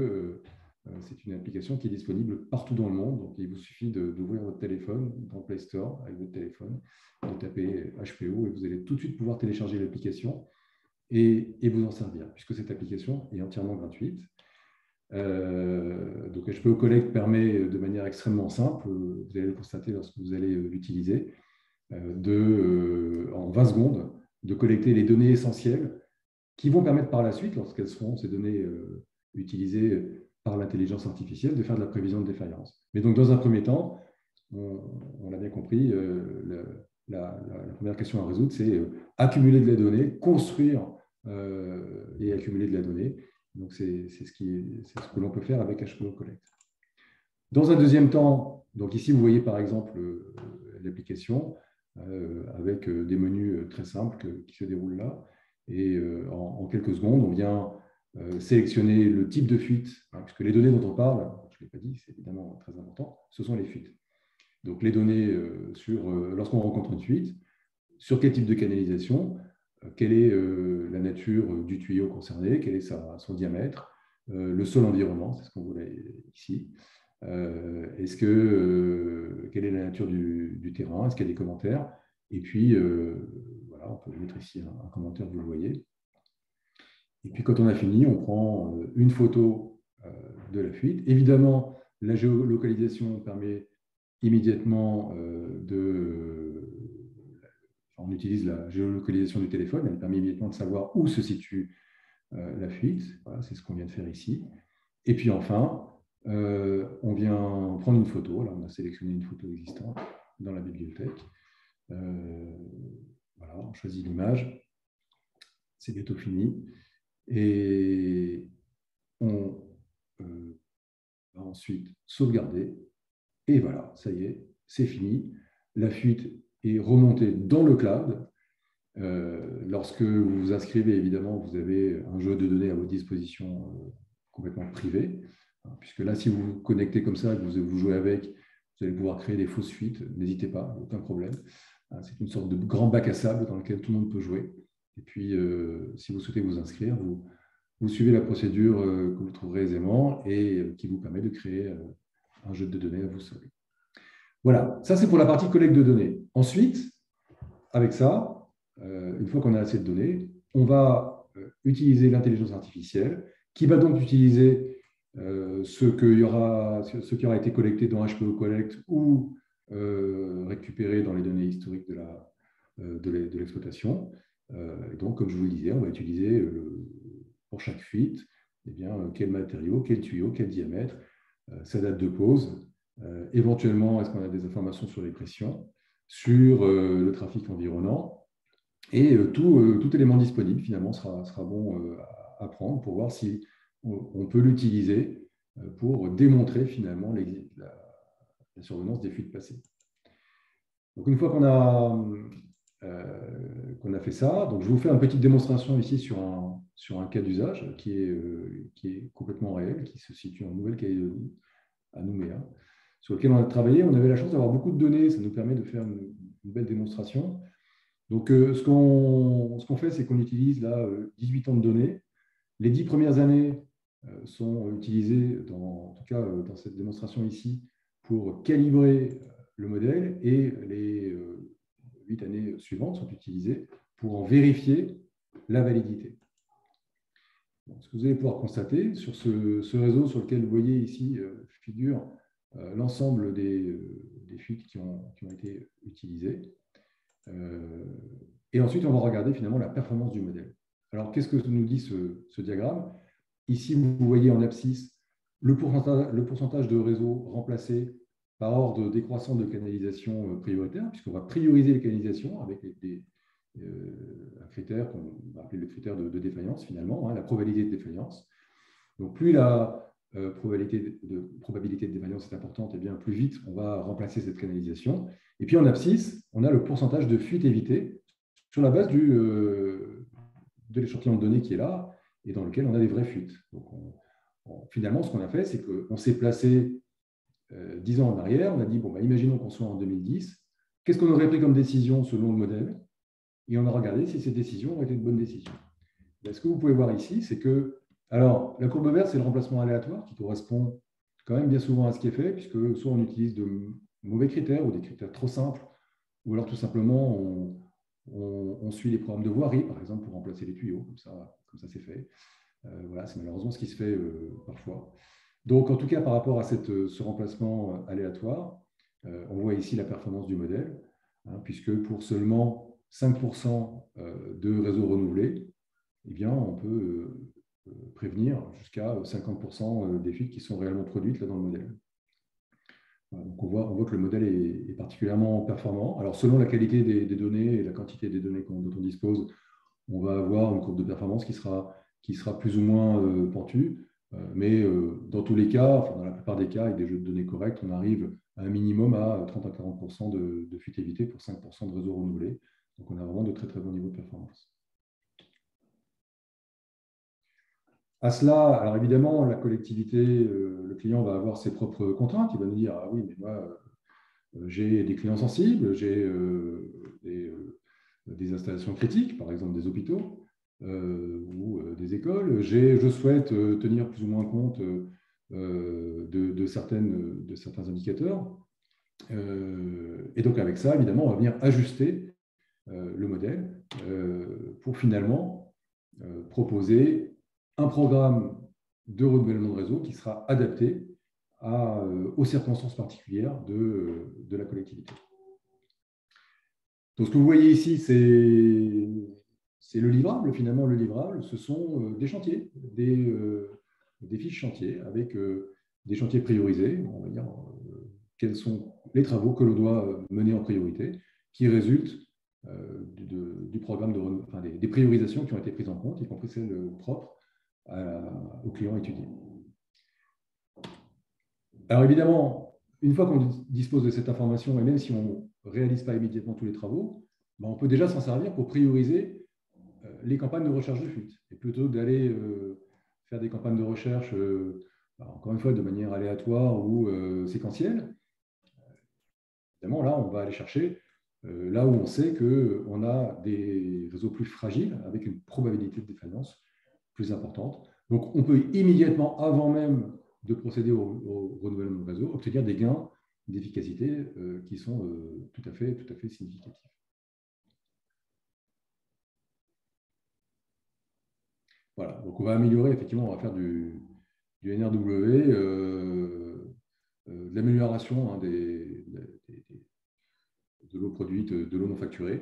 c'est une application qui est disponible partout dans le monde. Donc, il vous suffit d'ouvrir votre téléphone dans le Play Store avec votre téléphone, de taper HPO et vous allez tout de suite pouvoir télécharger l'application et vous en servir, puisque cette application est entièrement gratuite. Donc, HPO Collect permet de manière extrêmement simple, vous allez le constater lorsque vous allez l'utiliser, en 20 secondes, de collecter les données essentielles qui vont permettre par la suite, lorsqu'elles seront ces données utilisées par l'intelligence artificielle, de faire de la prévision de défaillance. Mais donc, dans un premier temps, on l'a bien compris, la première question à résoudre, c'est accumuler de la donnée, construire et accumuler de la donnée. Donc, c'est ce que l'on peut faire avec HPO Collect. Dans un deuxième temps, donc ici, vous voyez par exemple l'application avec des menus très simples qui se déroulent là. Et en quelques secondes, on vient sélectionner le type de fuite, puisque les données dont on parle, je ne l'ai pas dit, c'est évidemment très important, ce sont les fuites. Donc les données lorsqu'on rencontre une fuite, sur quel type de canalisation, quelle est la nature du tuyau concerné, quel est son diamètre, le sol environnement, c'est ce qu'on voulait ici. Quelle est la nature du terrain, est-ce qu'il y a des commentaires? Et puis, voilà, on peut mettre ici un commentaire, vous le voyez. Et puis, quand on a fini, on prend une photo de la fuite. Évidemment, la géolocalisation permet immédiatement on utilise la géolocalisation du téléphone, elle permet immédiatement de savoir où se situe la fuite. Voilà, c'est ce qu'on vient de faire ici. Et puis enfin, on vient prendre une photo. Là, on a sélectionné une photo existante dans la bibliothèque. Voilà, on choisit l'image. C'est bientôt fini. Et on va ensuite sauvegarder. Et voilà, ça y est, c'est fini. La fuite est remontée dans le cloud. Lorsque vous vous inscrivez, évidemment, vous avez un jeu de données à votre disposition complètement privé. Puisque là, si vous vous connectez comme ça, que vous jouez avec, vous allez pouvoir créer des fausses fuites. N'hésitez pas, aucun problème. C'est une sorte de grand bac à sable dans lequel tout le monde peut jouer. Et puis, si vous souhaitez vous inscrire, vous suivez la procédure que vous trouverez aisément et qui vous permet de créer un jeu de données à vous seul. Voilà, ça c'est pour la partie collecte de données. Ensuite, avec ça, une fois qu'on a assez de données, on va utiliser l'intelligence artificielle qui va donc utiliser ce qui aura été collecté dans HPE Collect ou récupéré dans les données historiques de l'exploitation. Et donc, comme je vous le disais, on va utiliser pour chaque fuite, eh bien, quel matériau, quel tuyau, quel diamètre, sa date de pause. Éventuellement, est-ce qu'on a des informations sur les pressions, sur le trafic environnant, et tout élément disponible, finalement, sera bon à prendre pour voir si on peut l'utiliser pour démontrer, finalement, la survenance des fuites passées. Donc, une fois qu'on a fait ça, donc je vous fais une petite démonstration ici sur un cas d'usage qui est complètement réel, qui se situe en Nouvelle-Calédonie, à Nouméa, sur lequel on a travaillé. On avait la chance d'avoir beaucoup de données, ça nous permet de faire une belle démonstration. Donc, ce qu'on fait, c'est qu'on utilise là 18 ans de données. Les 10 premières années sont utilisées, en tout cas dans cette démonstration ici, pour calibrer le modèle, et les 8 années suivantes sont utilisées pour en vérifier la validité. Donc, ce que vous allez pouvoir constater sur ce réseau sur lequel vous voyez ici figure l'ensemble des fuites qui ont été utilisées. Et ensuite, on va regarder finalement la performance du modèle. Alors, qu'est-ce que nous dit ce diagramme? Ici, vous voyez en abscisse le pourcentage de réseaux remplacés par ordre décroissant de canalisation prioritaire, puisqu'on va prioriser les canalisations avec un critère qu'on va appeler le critère de défaillance, finalement, la probabilité de défaillance. Donc, plus la probabilité de défaillance est importante, et bien plus vite on va remplacer cette canalisation. Et puis en abscisse, on a le pourcentage de fuites évitées sur la base de l'échantillon de données qui est là et dans lequel on a des vraies fuites. Donc finalement, ce qu'on a fait, c'est qu'on s'est placé 10 ans en arrière. On a dit, bon, imaginons qu'on soit en 2010. Qu'est-ce qu'on aurait pris comme décision selon le modèle? Et on a regardé si ces décisions ont été de bonnes décisions. Ce que vous pouvez voir ici, c'est que alors, la courbe verte, c'est le remplacement aléatoire qui correspond quand même bien souvent à ce qui est fait, puisque soit on utilise de mauvais critères ou des critères trop simples, ou alors tout simplement on suit les programmes de voirie, par exemple, pour remplacer les tuyaux, comme ça c'est fait. Voilà, c'est malheureusement ce qui se fait parfois. Donc, en tout cas, par rapport à ce remplacement aléatoire, on voit ici la performance du modèle, puisque pour seulement 5% de réseaux renouvelés, eh bien, on peut prévenir jusqu'à 50% des fuites qui sont réellement produites là dans le modèle. Donc on voit que le modèle est particulièrement performant. Alors selon la qualité des données et la quantité des données dont on dispose, on va avoir une courbe de performance qui sera plus ou moins pentue. Mais dans tous les cas, enfin dans la plupart des cas, avec des jeux de données corrects, on arrive à un minimum à 30 à 40% de fuites évitées pour 5% de réseaux renouvelés. Donc on a vraiment de très très bons niveaux de performance. À cela, alors évidemment, la collectivité, le client va avoir ses propres contraintes. Il va nous dire, ah oui, mais moi, j'ai des clients sensibles, j'ai des installations critiques, par exemple des hôpitaux ou des écoles. Je souhaite tenir plus ou moins compte de certains indicateurs. Et donc, avec ça, évidemment, on va venir ajuster le modèle pour finalement proposer un programme de renouvellement de réseau qui sera adapté aux circonstances particulières de la collectivité. Donc, ce que vous voyez ici, c'est le livrable. Finalement, le livrable, ce sont des chantiers, des fiches chantiers avec des chantiers priorisés. On va dire quels sont les travaux que l'on doit mener en priorité, qui résultent du programme des priorisations qui ont été prises en compte, y compris celles propres aux clients étudiés. Alors évidemment, une fois qu'on dispose de cette information, et même si on ne réalise pas immédiatement tous les travaux, on peut déjà s'en servir pour prioriser les campagnes de recherche de fuite. Et plutôt que d'aller faire des campagnes de recherche Alors, encore une fois, de manière aléatoire ou séquentielle. Évidemment, là, on va aller chercher là où on sait qu'on a des réseaux plus fragiles avec une probabilité de défaillance plus importante. Donc, on peut immédiatement, avant même de procéder au renouvellement du réseau, obtenir des gains d'efficacité qui sont tout à fait significatifs. Voilà, donc on va améliorer, effectivement, on va faire du NRW, de l'amélioration de l'eau produite, de l'eau non facturée,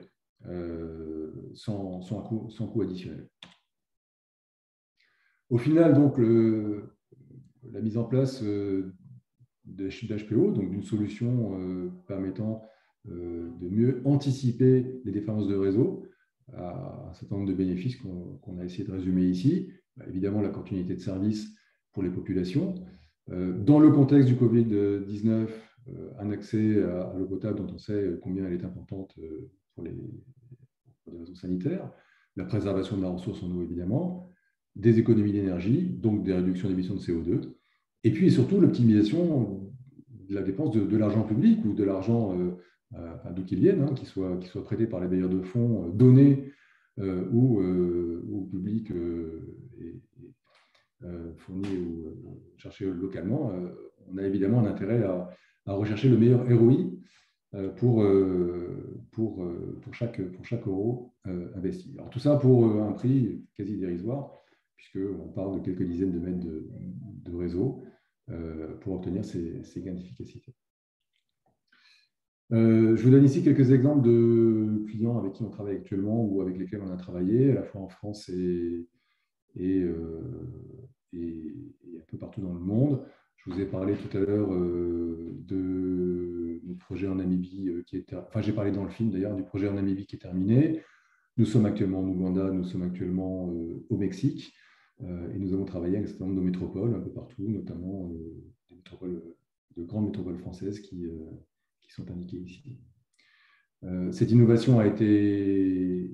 sans coût additionnel. Au final, donc, la mise en place d'HPO, donc d'une solution permettant de mieux anticiper les défaillances de réseau, à un certain nombre de bénéfices qu'on a essayé de résumer ici. Évidemment, la continuité de service pour les populations. Dans le contexte du Covid-19, un accès à l'eau potable dont on sait combien elle est importante pour les raisons sanitaires, la préservation de la ressource en eau, évidemment, des économies d'énergie, donc des réductions d'émissions de CO2, et puis surtout l'optimisation de la dépense de l'argent public ou de l'argent d'où qu'il vienne, hein, qui soit prêté par les bailleurs de fonds, donné ou public et fourni ou cherché localement. On a évidemment un intérêt à rechercher le meilleur ROI pour chaque euro investi. Alors tout ça pour un prix quasi dérisoire, puisqu'on parle de quelques dizaines de mètres de réseau pour obtenir ces gains d'efficacité. Je vous donne ici quelques exemples de clients avec qui on travaille actuellement ou avec lesquels on a travaillé, à la fois en France et un peu partout dans le monde. Je vous ai parlé tout à l'heure de notre projet en Namibie, j'ai parlé dans le film d'ailleurs du projet en Namibie qui est terminé. Nous sommes actuellement en Ouganda, nous sommes actuellement au Mexique, et nous avons travaillé avec un certain nombre de métropoles un peu partout, notamment de grandes métropoles françaises qui sont indiquées ici. Cette innovation a été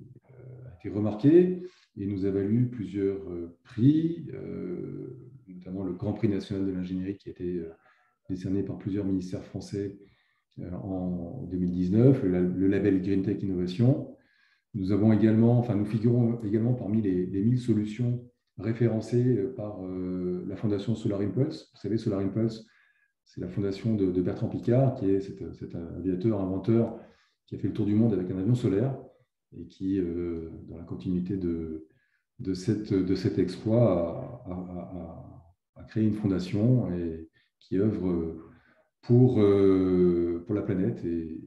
remarquée et nous a valu plusieurs prix, notamment le Grand Prix national de l'ingénierie qui a été décerné par plusieurs ministères français en 2019, le label Green Tech Innovation. Nous figurons également parmi les 1000 solutions référencées par la fondation Solar Impulse. Vous savez, Solar Impulse, c'est la fondation de Bertrand Piccard, qui est cet aviateur, inventeur, qui a fait le tour du monde avec un avion solaire et qui, dans la continuité de cet exploit, a créé une fondation et qui œuvre pour la planète et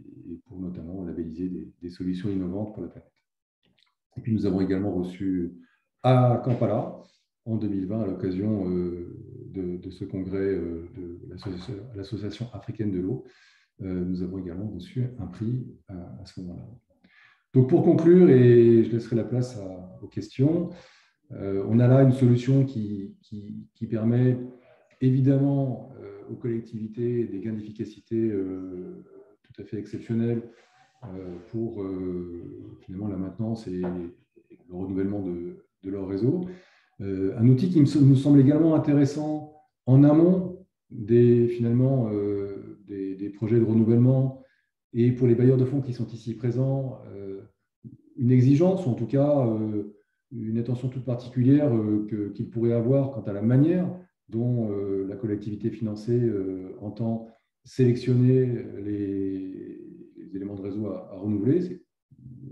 pour notamment labelliser des solutions innovantes pour la planète. Et puis nous avons également reçu à Kampala, en 2020, à l'occasion de ce congrès de l'Association africaine de l'eau, nous avons également reçu un prix à ce moment-là. Donc pour conclure, et je laisserai la place aux questions, on a là une solution qui permet évidemment aux collectivités des gains d'efficacité tout à fait exceptionnels pour finalement la maintenance et le renouvellement de leur réseau. Un outil qui nous semble également intéressant en amont des projets de renouvellement et pour les bailleurs de fonds qui sont ici présents, une exigence ou en tout cas une attention toute particulière qu'ils pourraient avoir quant à la manière dont la collectivité financée entend sélectionner les éléments de réseau à renouveler.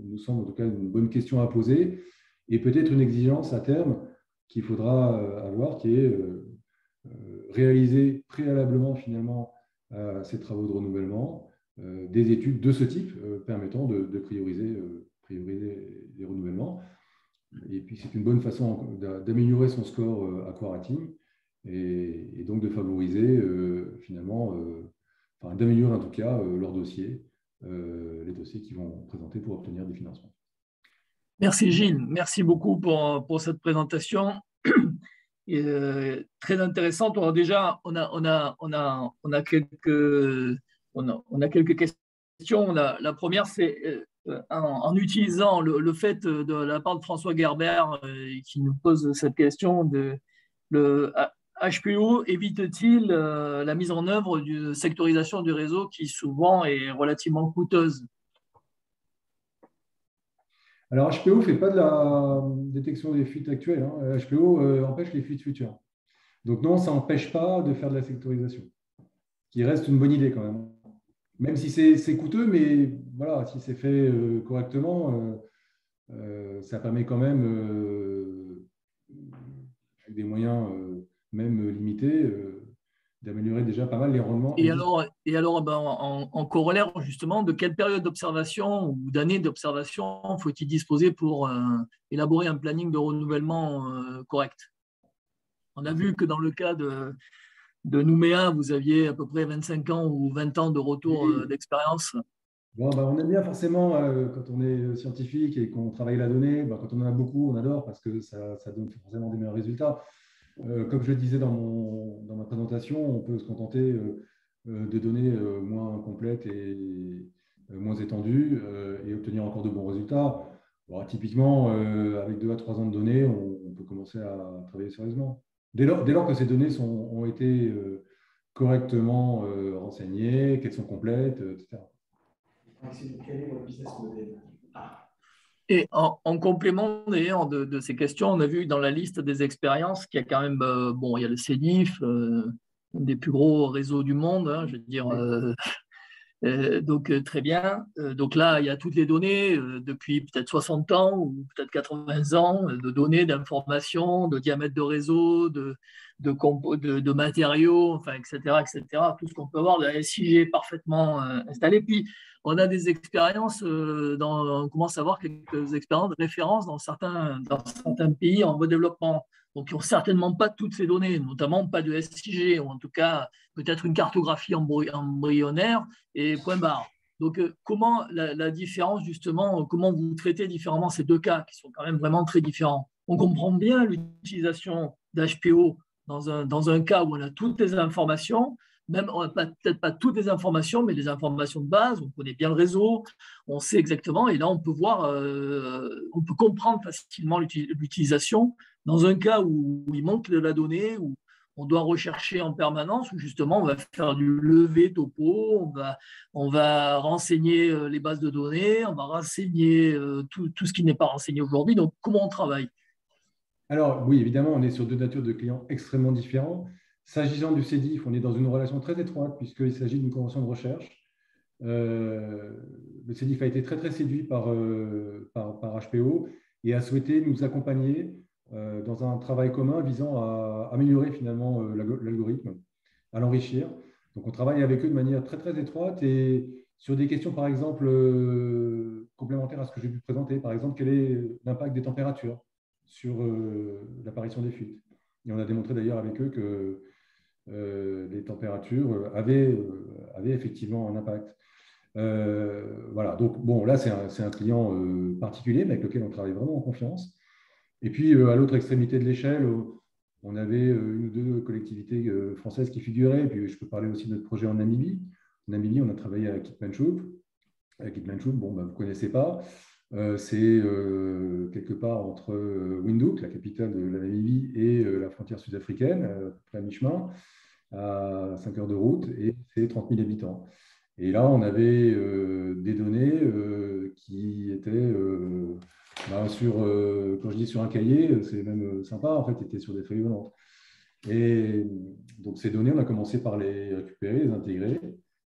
Il nous semble en tout cas une bonne question à poser et peut-être une exigence à terme qu'il faudra avoir, qui est réaliser préalablement finalement à ces travaux de renouvellement des études de ce type permettant de prioriser les renouvellements. Et puis c'est une bonne façon d'améliorer son score Aqua Rating et donc de favoriser finalement, d'améliorer en tout cas leurs dossiers, les dossiers qu'ils vont présenter pour obtenir des financements. Merci Gilles, merci beaucoup pour cette présentation très intéressante. Alors déjà, on a quelques questions. La première, c'est en utilisant le fait de la part de François Gerber qui nous pose cette question HPO évite-t-il la mise en œuvre d'une sectorisation du réseau qui souvent est relativement coûteuse? Alors, HPO ne fait pas de la détection des fuites actuelles, hein. HPO empêche les fuites futures. Donc non, ça n'empêche pas de faire de la sectorisation, qui reste une bonne idée quand même. Même si c'est coûteux, mais voilà, si c'est fait correctement, ça permet quand même, avec des moyens même limités, d'améliorer déjà pas mal les rendements. Et alors ben, en corollaire, justement, de quelle période d'observation ou d'année d'observation faut-il disposer pour élaborer un planning de renouvellement correct? On a vu que dans le cas de Nouméa, vous aviez à peu près 25 ans ou 20 ans de retour d'expérience. Bon, on aime bien forcément, quand on est scientifique et qu'on travaille la donnée, quand on en a beaucoup, on adore parce que ça donne forcément des meilleurs résultats. Comme je le disais dans ma présentation, on peut se contenter de données moins complètes et moins étendues et obtenir encore de bons résultats. Bon, typiquement, avec 2 à 3 ans de données, on peut commencer à travailler sérieusement. Dès lors que ces données ont été correctement renseignées, qu'elles sont complètes, etc. Quel est votre business model? Et en complément d'ailleurs de ces questions, on a vu dans la liste des expériences qu'il y a quand même, il y a le CEDIF, un des plus gros réseaux du monde, hein, je veux dire. Donc, très bien. Donc là, il y a toutes les données depuis peut-être 60 ans ou peut-être 80 ans, de données, d'informations, de diamètre de réseau, de matériaux, enfin, etc., etc. Tout ce qu'on peut avoir de la SIG parfaitement installé. Puis, on a des expériences, on commence à avoir quelques expériences de référence dans certains pays en voie de développement. Donc, qui n'ont certainement pas toutes ces données, notamment pas de SIG, ou en tout cas peut-être une cartographie embryonnaire et point barre. Donc, comment la différence, justement, comment vous traitez différemment ces deux cas qui sont quand même vraiment très différents? On comprend bien l'utilisation d'HPO dans un cas où on a toutes les informations, même on n'a peut-être pas toutes les informations, mais les informations de base, on connaît bien le réseau, on sait exactement, et là on peut voir, on peut comprendre facilement l'utilisation dans un cas où il manque de la donnée, où on doit rechercher en permanence, où justement on va faire du levé topo, on va renseigner les bases de données, on va renseigner tout ce qui n'est pas renseigné aujourd'hui. Donc comment on travaille? Alors oui, évidemment, on est sur 2 natures de clients extrêmement différents. S'agissant du CEDIF, on est dans une relation très étroite puisqu'il s'agit d'une convention de recherche. Le CEDIF a été très, très séduit par HPO et a souhaité nous accompagner dans un travail commun visant à améliorer finalement l'algorithme, à l'enrichir. Donc, on travaille avec eux de manière très, très étroite et sur des questions, par exemple, complémentaires à ce que j'ai pu présenter. Par exemple, quel est l'impact des températures sur l'apparition des fuites? Et on a démontré d'ailleurs avec eux que les températures avaient effectivement un impact. Voilà, donc bon, là, c'est un client particulier, mais avec lequel on travaille vraiment en confiance. Et puis, à l'autre extrémité de l'échelle, on avait une ou deux collectivités françaises qui figuraient. Et puis, je peux parler aussi de notre projet en Namibie. En Namibie, on a travaillé à Keetmanshoop. Keetmanshoop, bon, vous ne connaissez pas. C'est quelque part entre Windhoek, la capitale de la Namibie, et la frontière sud-africaine, à peu près à mi-chemin, à 5 heures de route, et c'est 30 000 habitants. Et là, on avait des données qui étaient quand je dis sur un cahier, c'est même sympa, en fait, étaient sur des feuilles volantes. Et donc, ces données, on a commencé par les récupérer, les intégrer,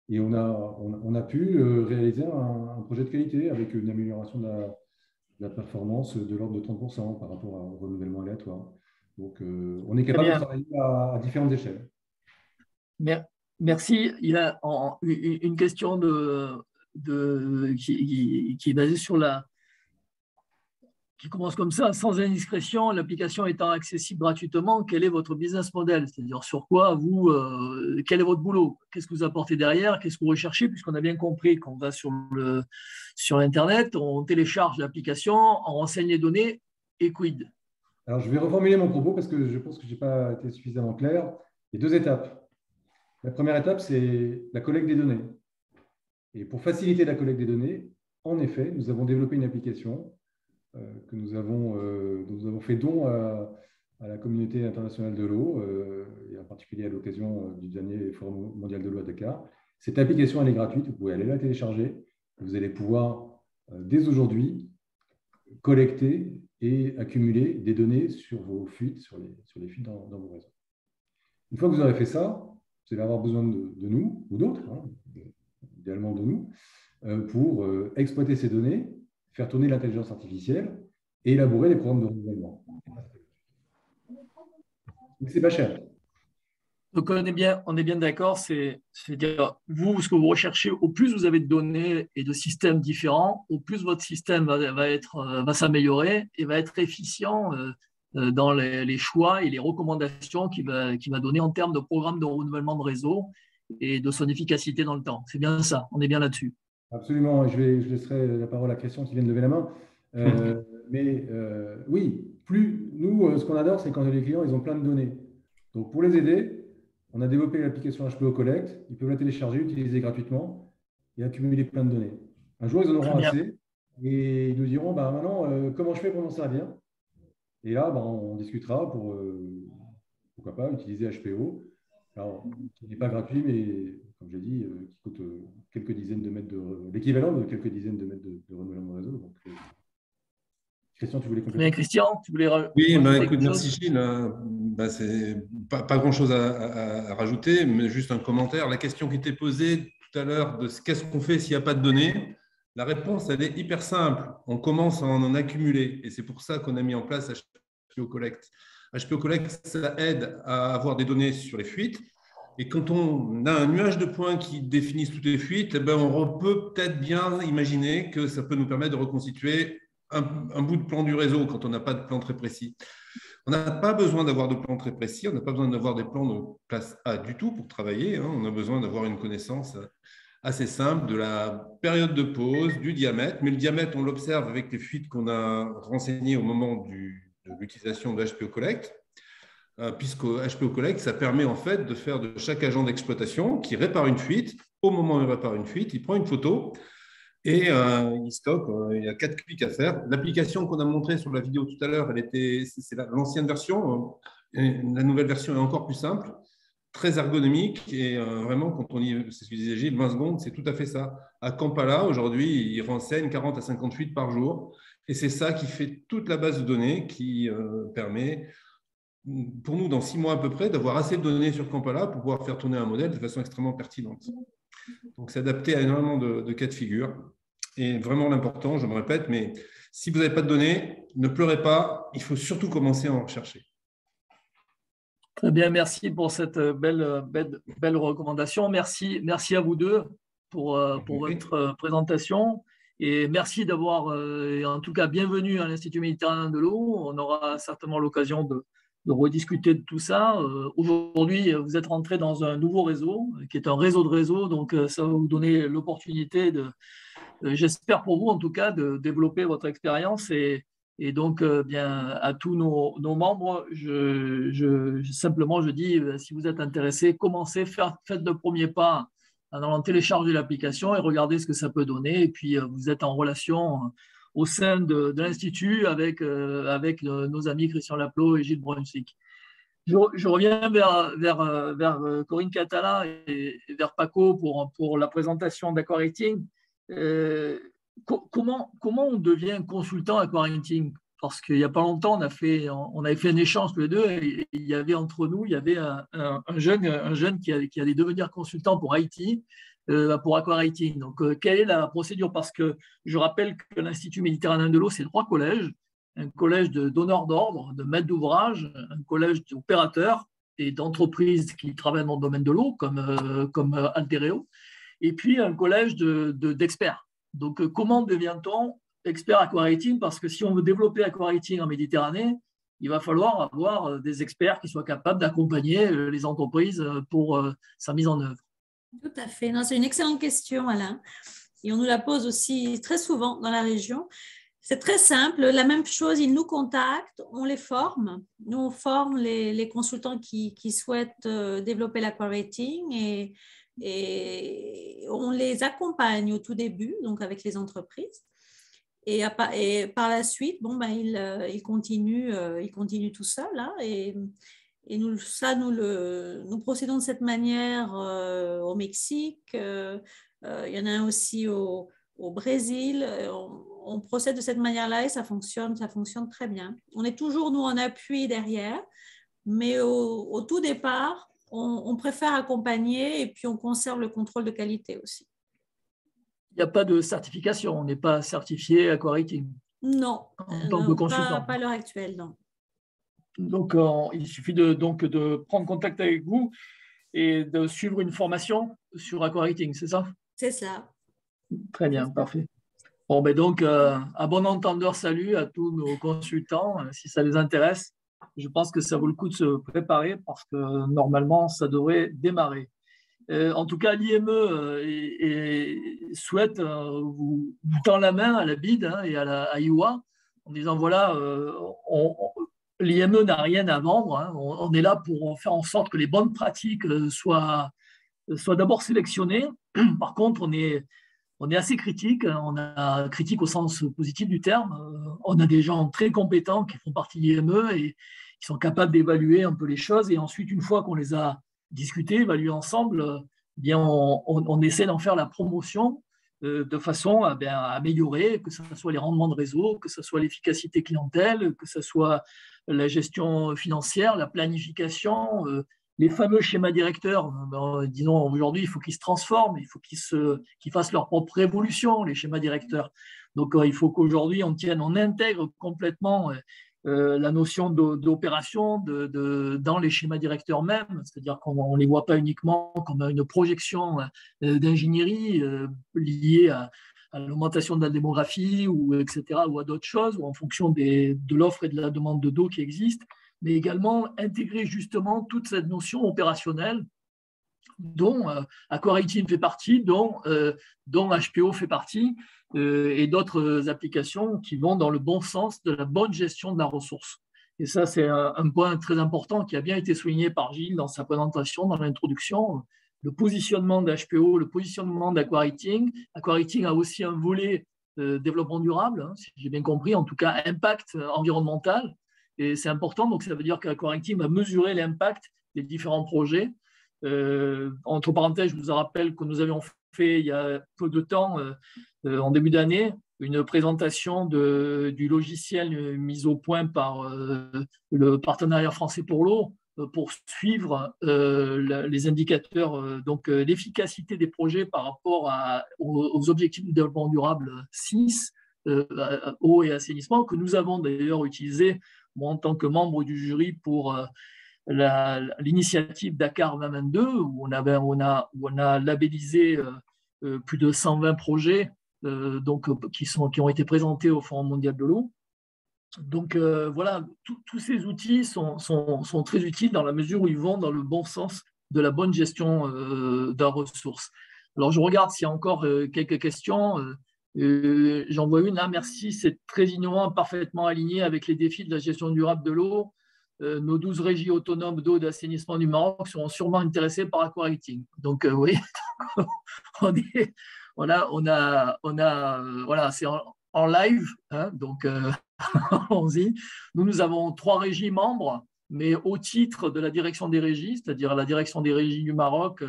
et on a pu réaliser un projet de qualité avec une amélioration de la performance de l'ordre de 30% par rapport au renouvellement aléatoire. Donc, on est capable de travailler à différentes échelles. Merci. Il y a une question qui est basée sur qui commence comme ça: sans indiscrétion, l'application étant accessible gratuitement, quel est votre business model? C'est-à-dire sur quoi quel est votre boulot? Qu'est-ce que vous apportez derrière? Qu'est-ce que vous recherchez? Puisqu'on a bien compris qu'on va sur Internet, on télécharge l'application, on renseigne les données, et quid? Alors, je vais reformuler mon propos parce que je pense que je n'ai pas été suffisamment clair. Il y a 2 étapes. La première étape, c'est la collecte des données. Et pour faciliter la collecte des données, en effet, nous avons développé une application dont nous avons fait don à la communauté internationale de l'eau, et en particulier à l'occasion du dernier Forum mondial de l'eau à Dakar. Cette application, elle est gratuite, vous pouvez aller la télécharger. Vous allez pouvoir, dès aujourd'hui, collecter et accumuler des données sur vos fuites, sur les fuites dans vos réseaux. Une fois que vous aurez fait ça, vous allez avoir besoin de nous, ou d'autres, hein, idéalement de nous, pour exploiter ces données, faire tourner l'intelligence artificielle et élaborer des programmes de renouvellement. C'est pas cher. Donc, on est bien d'accord, c'est-à-dire, vous, ce que vous recherchez, au plus vous avez de données et de systèmes différents, au plus votre système va s'améliorer et va être efficient dans les choix et les recommandations qu'il va donner en termes de programme de renouvellement de réseau et de son efficacité dans le temps. C'est bien ça, on est bien là-dessus. Absolument, je laisserai la parole à Christian qui vient de lever la main. Oui, nous, ce qu'on adore, c'est quand les clients ils ont plein de données. Donc, pour les aider, on a développé l'application HPO Collect. Ils peuvent la télécharger, l'utiliser gratuitement et accumuler plein de données. Un jour, ils en auront assez et ils nous diront maintenant, comment je fais pour m'en servir? Et là, on discutera pour, pourquoi pas, utiliser HPO. Alors, qui n'est pas gratuit, mais comme j'ai dit, qui coûte quelques dizaines de mètres l'équivalent de quelques dizaines de mètres de renouvellement de réseau. Donc, Christian, tu voulais compléter? Bien, Christian, tu voulais Oui, écoute, merci Gilles. C'est pas grand-chose à rajouter, mais juste un commentaire. La question qui était posée tout à l'heure de qu'est-ce qu'on fait s'il n'y a pas de données, la réponse, elle est hyper simple. On commence à en accumuler. Et c'est pour ça qu'on a mis en place HPO Collect. HPO Collect, ça aide à avoir des données sur les fuites. Et quand on a un nuage de points qui définissent toutes les fuites, on peut peut-être bien imaginer que ça peut nous permettre de reconstituer un bout de plan du réseau quand on n'a pas de plan très précis. On n'a pas besoin d'avoir de plan très précis, on n'a pas besoin d'avoir des plans de classe A du tout pour travailler. On a besoin d'avoir une connaissance assez simple de la période de pause, du diamètre. Mais le diamètre, on l'observe avec les fuites qu'on a renseignées au moment de l'utilisation de HPO Collect. Puisque HPO Collect, ça permet en fait de faire de chaque agent d'exploitation qui répare une fuite, au moment où il répare une fuite, il prend une photo et il stocke. Il y a 4 clics à faire. L'application qu'on a montrée sur la vidéo tout à l'heure, c'est l'ancienne version. La nouvelle version est encore plus simple, très ergonomique et vraiment, quand on y, c'est ce que disait Gilles, 20 secondes, c'est tout à fait ça. À Kampala, aujourd'hui, il renseigne 40 à 50 fuites par jour et c'est ça qui fait toute la base de données qui permet pour nous, dans 6 mois à peu près, d'avoir assez de données sur Kampala pour pouvoir faire tourner un modèle de façon extrêmement pertinente. Donc, c'est adapté à énormément de cas de figure. Et vraiment l'important, je me répète, mais si vous n'avez pas de données, ne pleurez pas, il faut surtout commencer à en rechercher. Très bien, merci pour cette belle recommandation. Merci à vous deux pour votre présentation. Et merci d'avoir, en tout cas, bienvenue à l'Institut méditerranéen de l'eau. On aura certainement l'occasion de rediscuter de tout ça. Aujourd'hui, vous êtes rentré dans un nouveau réseau, qui est un réseau de réseaux, donc ça va vous donner l'opportunité j'espère pour vous en tout cas, de développer votre expérience et donc bien à tous nos membres, simplement je dis, si vous êtes intéressés, commencez, faites le premier pas en allant télécharger l'application et regardez ce que ça peut donner, et puis vous êtes en relation au sein de l'Institut avec nos amis Christian Laplot et Gilles Brunswick. Je reviens vers Corinne Catala et vers Paco pour la présentation d'Aqua-Rating. Comment on devient consultant Aqua-Rating? Parce qu'il n'y a pas longtemps, on avait fait un échange tous les deux et il y avait entre nous, il y avait un jeune qui allait devenir consultant pour IT, pour Aqua-Rating. Donc, quelle est la procédure? Parce que je rappelle que l'Institut méditerranéen de l'eau, c'est 3 collèges. Un collège de donneurs d'ordre, de maîtres d'ouvrage, un collège d'opérateurs et d'entreprises qui travaillent dans le domaine de l'eau, comme Altereo, et puis un collège d'experts. Donc, comment devient-on expert Aqua-Rating? Parce que si on veut développer Aqua-Rating en Méditerranée, il va falloir avoir des experts qui soient capables d'accompagner les entreprises pour sa mise en œuvre. Tout à fait. C'est une excellente question, Alain. Et on nous la pose aussi très souvent dans la région. C'est très simple. La même chose, ils nous contactent, on les forme. Nous, on forme les consultants qui souhaitent développer l'Aqua-Rating et on les accompagne au tout début, donc avec les entreprises. Et par la suite, il continue tout seul. Hein, et nous procédons de cette manière au Mexique. Il y en a un aussi au Brésil. On procède de cette manière-là et ça fonctionne très bien. On est toujours, nous, en appui derrière, mais au tout départ, on préfère accompagner et puis on conserve le contrôle de qualité aussi. Il n'y a pas de certification, on n'est pas certifié AquaRating. Non, en tant que consultant. Pas à l'heure actuelle, non. Donc, il suffit de prendre contact avec vous et de suivre une formation sur AquaRating, c'est ça? C'est ça. Très bien, parfait. Bon, donc, à bon entendeur, salut à tous nos consultants, si ça les intéresse. Je pense que ça vaut le coup de se préparer parce que normalement, ça devrait démarrer. En tout cas, l'IME souhaite vous tend la main à la BID et à IWA en disant voilà, l'IME n'a rien à vendre. Hein, on est là pour faire en sorte que les bonnes pratiques soient d'abord sélectionnées. Par contre, on est assez critique. On a critique au sens positif du terme. On a des gens très compétents qui font partie de l'IME et qui sont capables d'évaluer un peu les choses. Et ensuite, une fois qu'on les a discuter, évaluer ensemble, bien on essaie d'en faire la promotion de façon à améliorer, que ce soit les rendements de réseau, que ce soit l'efficacité clientèle, que ce soit la gestion financière, la planification, les fameux schémas directeurs. Disons, aujourd'hui, il faut qu'ils se transforment, il faut qu'ils fassent leur propre évolution, les schémas directeurs. Donc, il faut qu'aujourd'hui, on intègre complètement la notion d'opération dans les schémas directeurs même, c'est-à-dire qu'on ne les voit pas uniquement comme une projection d'ingénierie liée à l'augmentation de la démographie, etc., ou à d'autres choses, ou en fonction de l'offre et de la demande de d'eau qui existent, mais également intégrer justement toute cette notion opérationnelle dont AquaRating fait partie, dont HPO fait partie, et d'autres applications qui vont dans le bon sens de la bonne gestion de la ressource. Et ça, c'est un point très important qui a bien été souligné par Gilles dans sa présentation, dans l'introduction. Le positionnement d'HPO, le positionnement d'AquaRating. AquaRating a aussi un volet développement durable, hein, si j'ai bien compris, en tout cas impact environnemental. Et c'est important, donc ça veut dire qu'AquaRating va mesurer l'impact des différents projets. Entre parenthèses, je vous rappelle que nous avions fait il y a peu de temps, en début d'année, une présentation du logiciel mis au point par le partenariat français pour l'eau pour suivre les indicateurs, donc l'efficacité des projets par rapport aux objectifs de développement durable 6, eau et assainissement, que nous avons d'ailleurs utilisé, moi en tant que membre du jury, pour l'initiative Dakar 2022, où on a labellisé plus de 120 projets qui ont été présentés au Forum mondial de l'eau. Donc voilà, tous ces outils sont très utiles dans la mesure où ils vont dans le bon sens de la bonne gestion de la ressource. Alors je regarde s'il y a encore quelques questions. J'en vois une là, merci, c'est très innovant, parfaitement aligné avec les défis de la gestion durable de l'eau. Nos 12 régies autonomes d'eau et d'assainissement du Maroc seront sûrement intéressées par AquaRating. Donc oui, voilà, c'est en live, hein, donc allons-y. Nous avons 3 régies membres, mais au titre de la direction des régies, c'est-à-dire la direction des régies du Maroc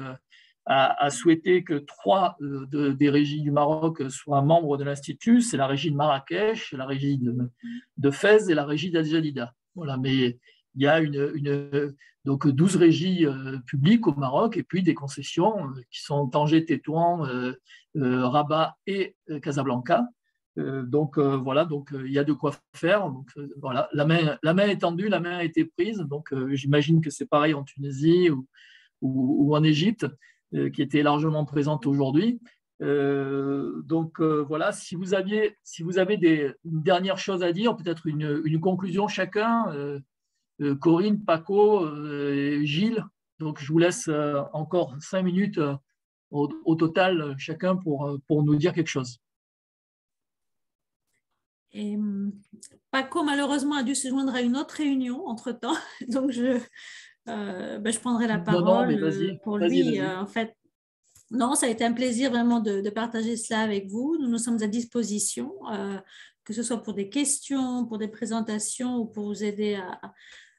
a souhaité que 3 des régies du Maroc soient membres de l'Institut. C'est la régie de Marrakech, la régie de Fès et la régie d'Al Jalida. Voilà, mais il y a donc 12 régies publiques au Maroc et puis des concessions qui sont Tanger, Tétouan, Rabat et Casablanca. Donc voilà, donc il y a de quoi faire. Donc voilà, la main est tendue, la main a été prise. Donc j'imagine que c'est pareil en Tunisie ou en Égypte, qui étaient largement présentes aujourd'hui. Donc voilà, si vous avez une dernière chose à dire, peut-être une conclusion chacun. Corinne, Paco, Gilles. Donc, je vous laisse encore 5 minutes au total chacun pour nous dire quelque chose. Et Paco, malheureusement, a dû se joindre à une autre réunion entre-temps. Donc, je prendrai la parole pour lui. En fait, Non, ça a été un plaisir vraiment de partager cela avec vous. Nous sommes à disposition, que ce soit pour des questions, pour des présentations ou pour vous aider à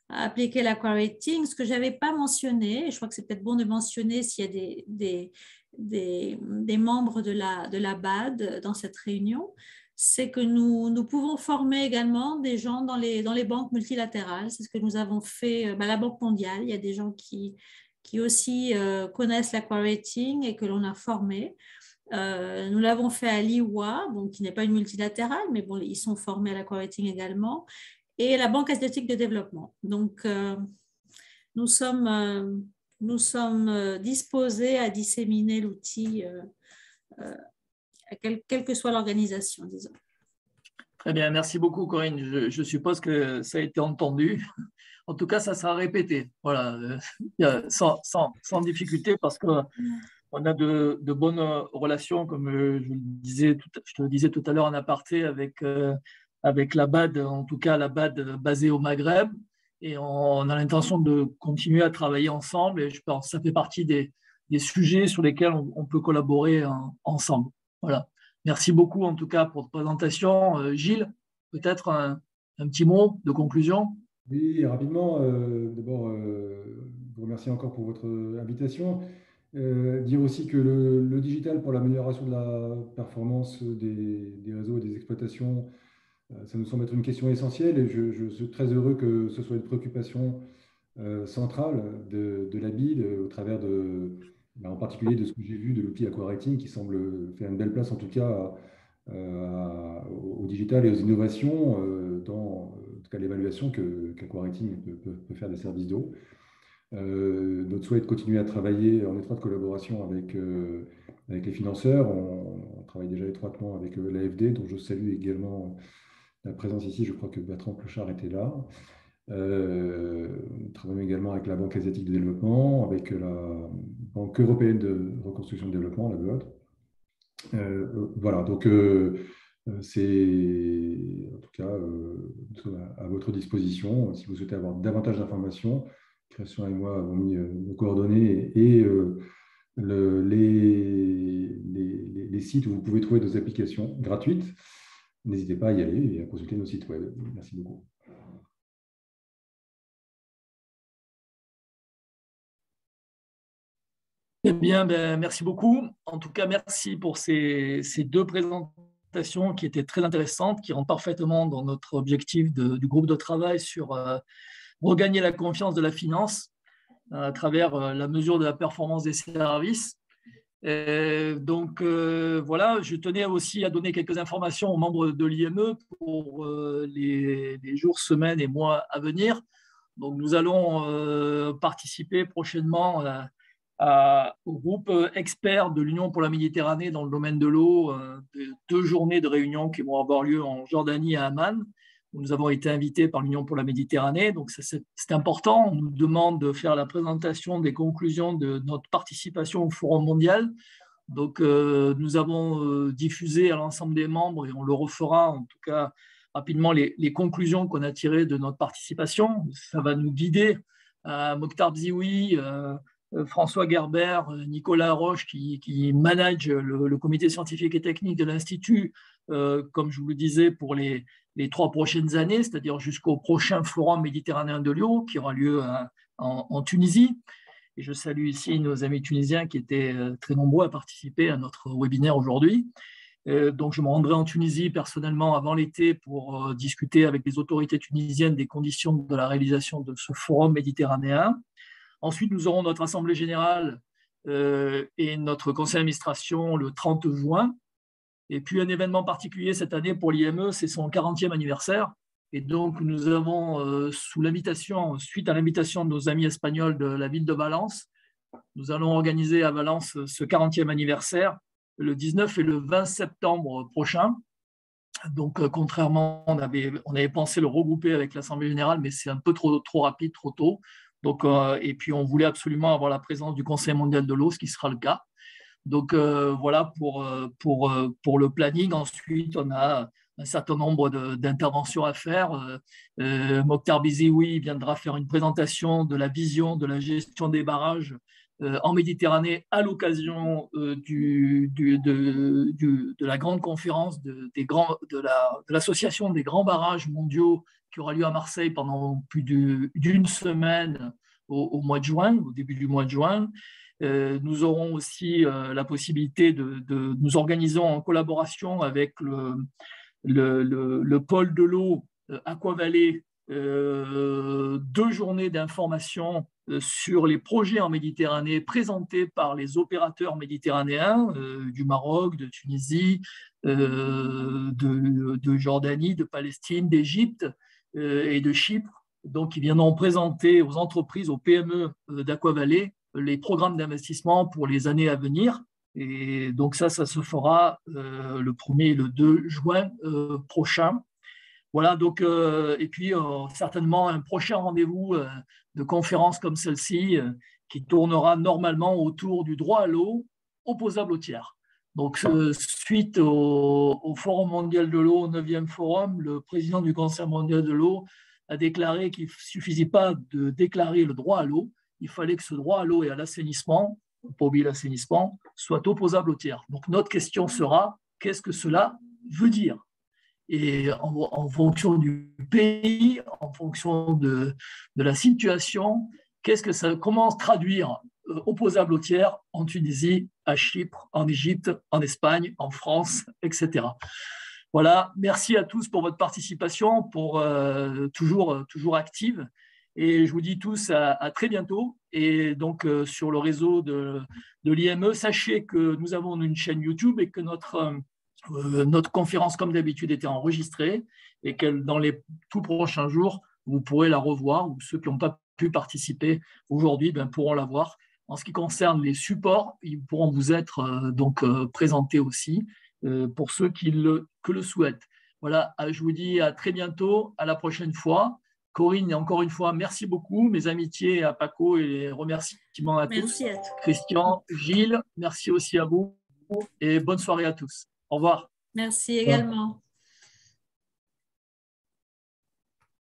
appliquer l'Aqua-Rating. Ce que je n'avais pas mentionné, et je crois que c'est peut-être bon de mentionner s'il y a des membres de la BAD dans cette réunion, c'est que nous pouvons former également des gens dans les banques multilatérales. C'est ce que nous avons fait à la Banque mondiale. Il y a des gens qui aussi connaissent l'Aqua-Rating et que l'on a formés. Nous l'avons fait à l'IWA, bon, qui n'est pas une multilatérale, mais bon, ils sont formés à l'Aqua-Rating également, et la Banque asiatique de développement. Donc, nous sommes disposés à disséminer l'outil, quelle que soit l'organisation, disons. Très bien, merci beaucoup Corinne. Je suppose que ça a été entendu. En tout cas, ça sera répété, voilà, sans difficulté, parce qu'on a de bonnes relations, comme je te le disais tout à l'heure en aparté, avec la BAD, en tout cas la BAD basée au Maghreb, et on a l'intention de continuer à travailler ensemble, et je pense que ça fait partie des sujets sur lesquels on peut collaborer ensemble. Voilà. Merci beaucoup en tout cas pour votre présentation. Gilles, peut-être un petit mot de conclusion? Oui, rapidement. D'abord, vous remercier encore pour votre invitation. Dire aussi que le digital pour l'amélioration de la performance des réseaux et des exploitations, ça nous semble être une question essentielle, et je suis très heureux que ce soit une préoccupation centrale de la BID au travers en particulier de ce que j'ai vu de l'outil Aqua-Rating, qui semble faire une belle place en tout cas au digital et aux innovations dans en tout cas l'évaluation qu'Aqua-Rating peut faire des services d'eau. Notre souhait est de continuer à travailler en étroite collaboration avec les financeurs. On travaille déjà étroitement avec l'AFD, dont je salue également la présence ici. Je crois que Bertrand Clochard était là. Nous travaillons également avec la Banque asiatique de développement, avec la Banque européenne de reconstruction et de développement, la BEOD. Voilà, donc c'est en tout cas à votre disposition. Si vous souhaitez avoir davantage d'informations, Christian et moi avons mis nos coordonnées et les sites où vous pouvez trouver des applications gratuites. N'hésitez pas à y aller et à consulter nos sites web. Merci beaucoup. Eh bien, merci beaucoup. En tout cas, merci pour ces deux présentations qui étaient très intéressantes, qui rentrent parfaitement dans notre objectif du groupe de travail sur regagner la confiance de la finance à travers la mesure de la performance des services. Donc, voilà, je tenais aussi à donner quelques informations aux membres de l'IME pour les jours, semaines et mois à venir. Donc, nous allons participer prochainement au groupe expert de l'Union pour la Méditerranée dans le domaine de l'eau, 2 journées de réunion qui vont avoir lieu en Jordanie à Amman, où nous avons été invités par l'Union pour la Méditerranée. Donc c'est important. On nous demande de faire la présentation des conclusions de notre participation au Forum mondial. Donc nous avons diffusé à l'ensemble des membres, et on le refera en tout cas rapidement, les conclusions qu'on a tirées de notre participation. Ça va nous guider. Mokhtar Bzioui, François Gerber, Nicolas Roche qui manage le comité scientifique et technique de l'Institut, comme je vous le disais, pour les 3 prochaines années, c'est-à-dire jusqu'au prochain Forum méditerranéen de l'eau qui aura lieu en Tunisie. Et je salue ici nos amis tunisiens qui étaient très nombreux à participer à notre webinaire aujourd'hui. Donc je me rendrai en Tunisie personnellement avant l'été pour discuter avec les autorités tunisiennes des conditions de la réalisation de ce Forum méditerranéen. Ensuite, nous aurons notre Assemblée générale et notre conseil d'administration le 30 juin. Et puis, un événement particulier cette année pour l'IME, c'est son 40e anniversaire. Et donc, nous avons, suite à l'invitation de nos amis espagnols de la ville de Valence, nous allons organiser à Valence ce 40e anniversaire le 19 et le 20 septembre prochain. Donc, contrairement, on avait pensé le regrouper avec l'Assemblée générale, mais c'est un peu trop rapide, trop tôt. Donc, et puis, on voulait absolument avoir la présence du Conseil mondial de l'eau, ce qui sera le cas. Donc, voilà pour le planning. Ensuite, on a un certain nombre d'interventions à faire. Mokhtar Bzioui viendra faire une présentation de la vision de la gestion des barrages en Méditerranée à l'occasion de la grande conférence de l'association des grands barrages mondiaux qui aura lieu à Marseille pendant plus d'une semaine au mois de juin, au début du mois de juin. Nous aurons aussi la possibilité de nous organiser en collaboration avec le pôle de l'eau Aquavalley, 2 journées d'information sur les projets en Méditerranée présentés par les opérateurs méditerranéens du Maroc, de Tunisie, de Jordanie, de Palestine, d'Égypte et de Chypre. Donc, ils viendront présenter aux entreprises, aux PME d'Aquavalley les programmes d'investissement pour les années à venir. Et donc ça se fera le 1er et le 2 juin prochain. Voilà, donc, et puis certainement un prochain rendez-vous de conférence comme celle-ci qui tournera normalement autour du droit à l'eau opposable au tiers. Donc, suite au Forum mondial de l'eau, au 9e forum, le président du Conseil mondial de l'eau a déclaré qu'il ne suffisait pas de déclarer le droit à l'eau, il fallait que ce droit à l'eau et à l'assainissement, pas oublier l'assainissement, soit opposable au tiers. Donc, notre question sera, qu'est-ce que cela veut dire ? Et en fonction du pays, en fonction de la situation, comment se traduire opposable au tiers en Tunisie, à Chypre, en Égypte, en Espagne, en France, etc. Voilà, merci à tous pour votre participation, pour toujours active. Et je vous dis tous à très bientôt. Et donc, sur le réseau de l'IME, sachez que nous avons une chaîne YouTube et que notre conférence, comme d'habitude, était enregistrée et que dans les tout prochains jours, vous pourrez la revoir, ou ceux qui n'ont pas pu participer aujourd'hui pourront la voir. En ce qui concerne les supports, ils pourront vous être présentés aussi pour ceux qui le souhaitent. Voilà, je vous dis à très bientôt, à la prochaine fois. Corinne, encore une fois, merci beaucoup. Mes amitiés à Paco et les remerciements à tous. Merci à tous. Christian, Gilles, merci aussi à vous et bonne soirée à tous. Au revoir. Merci également.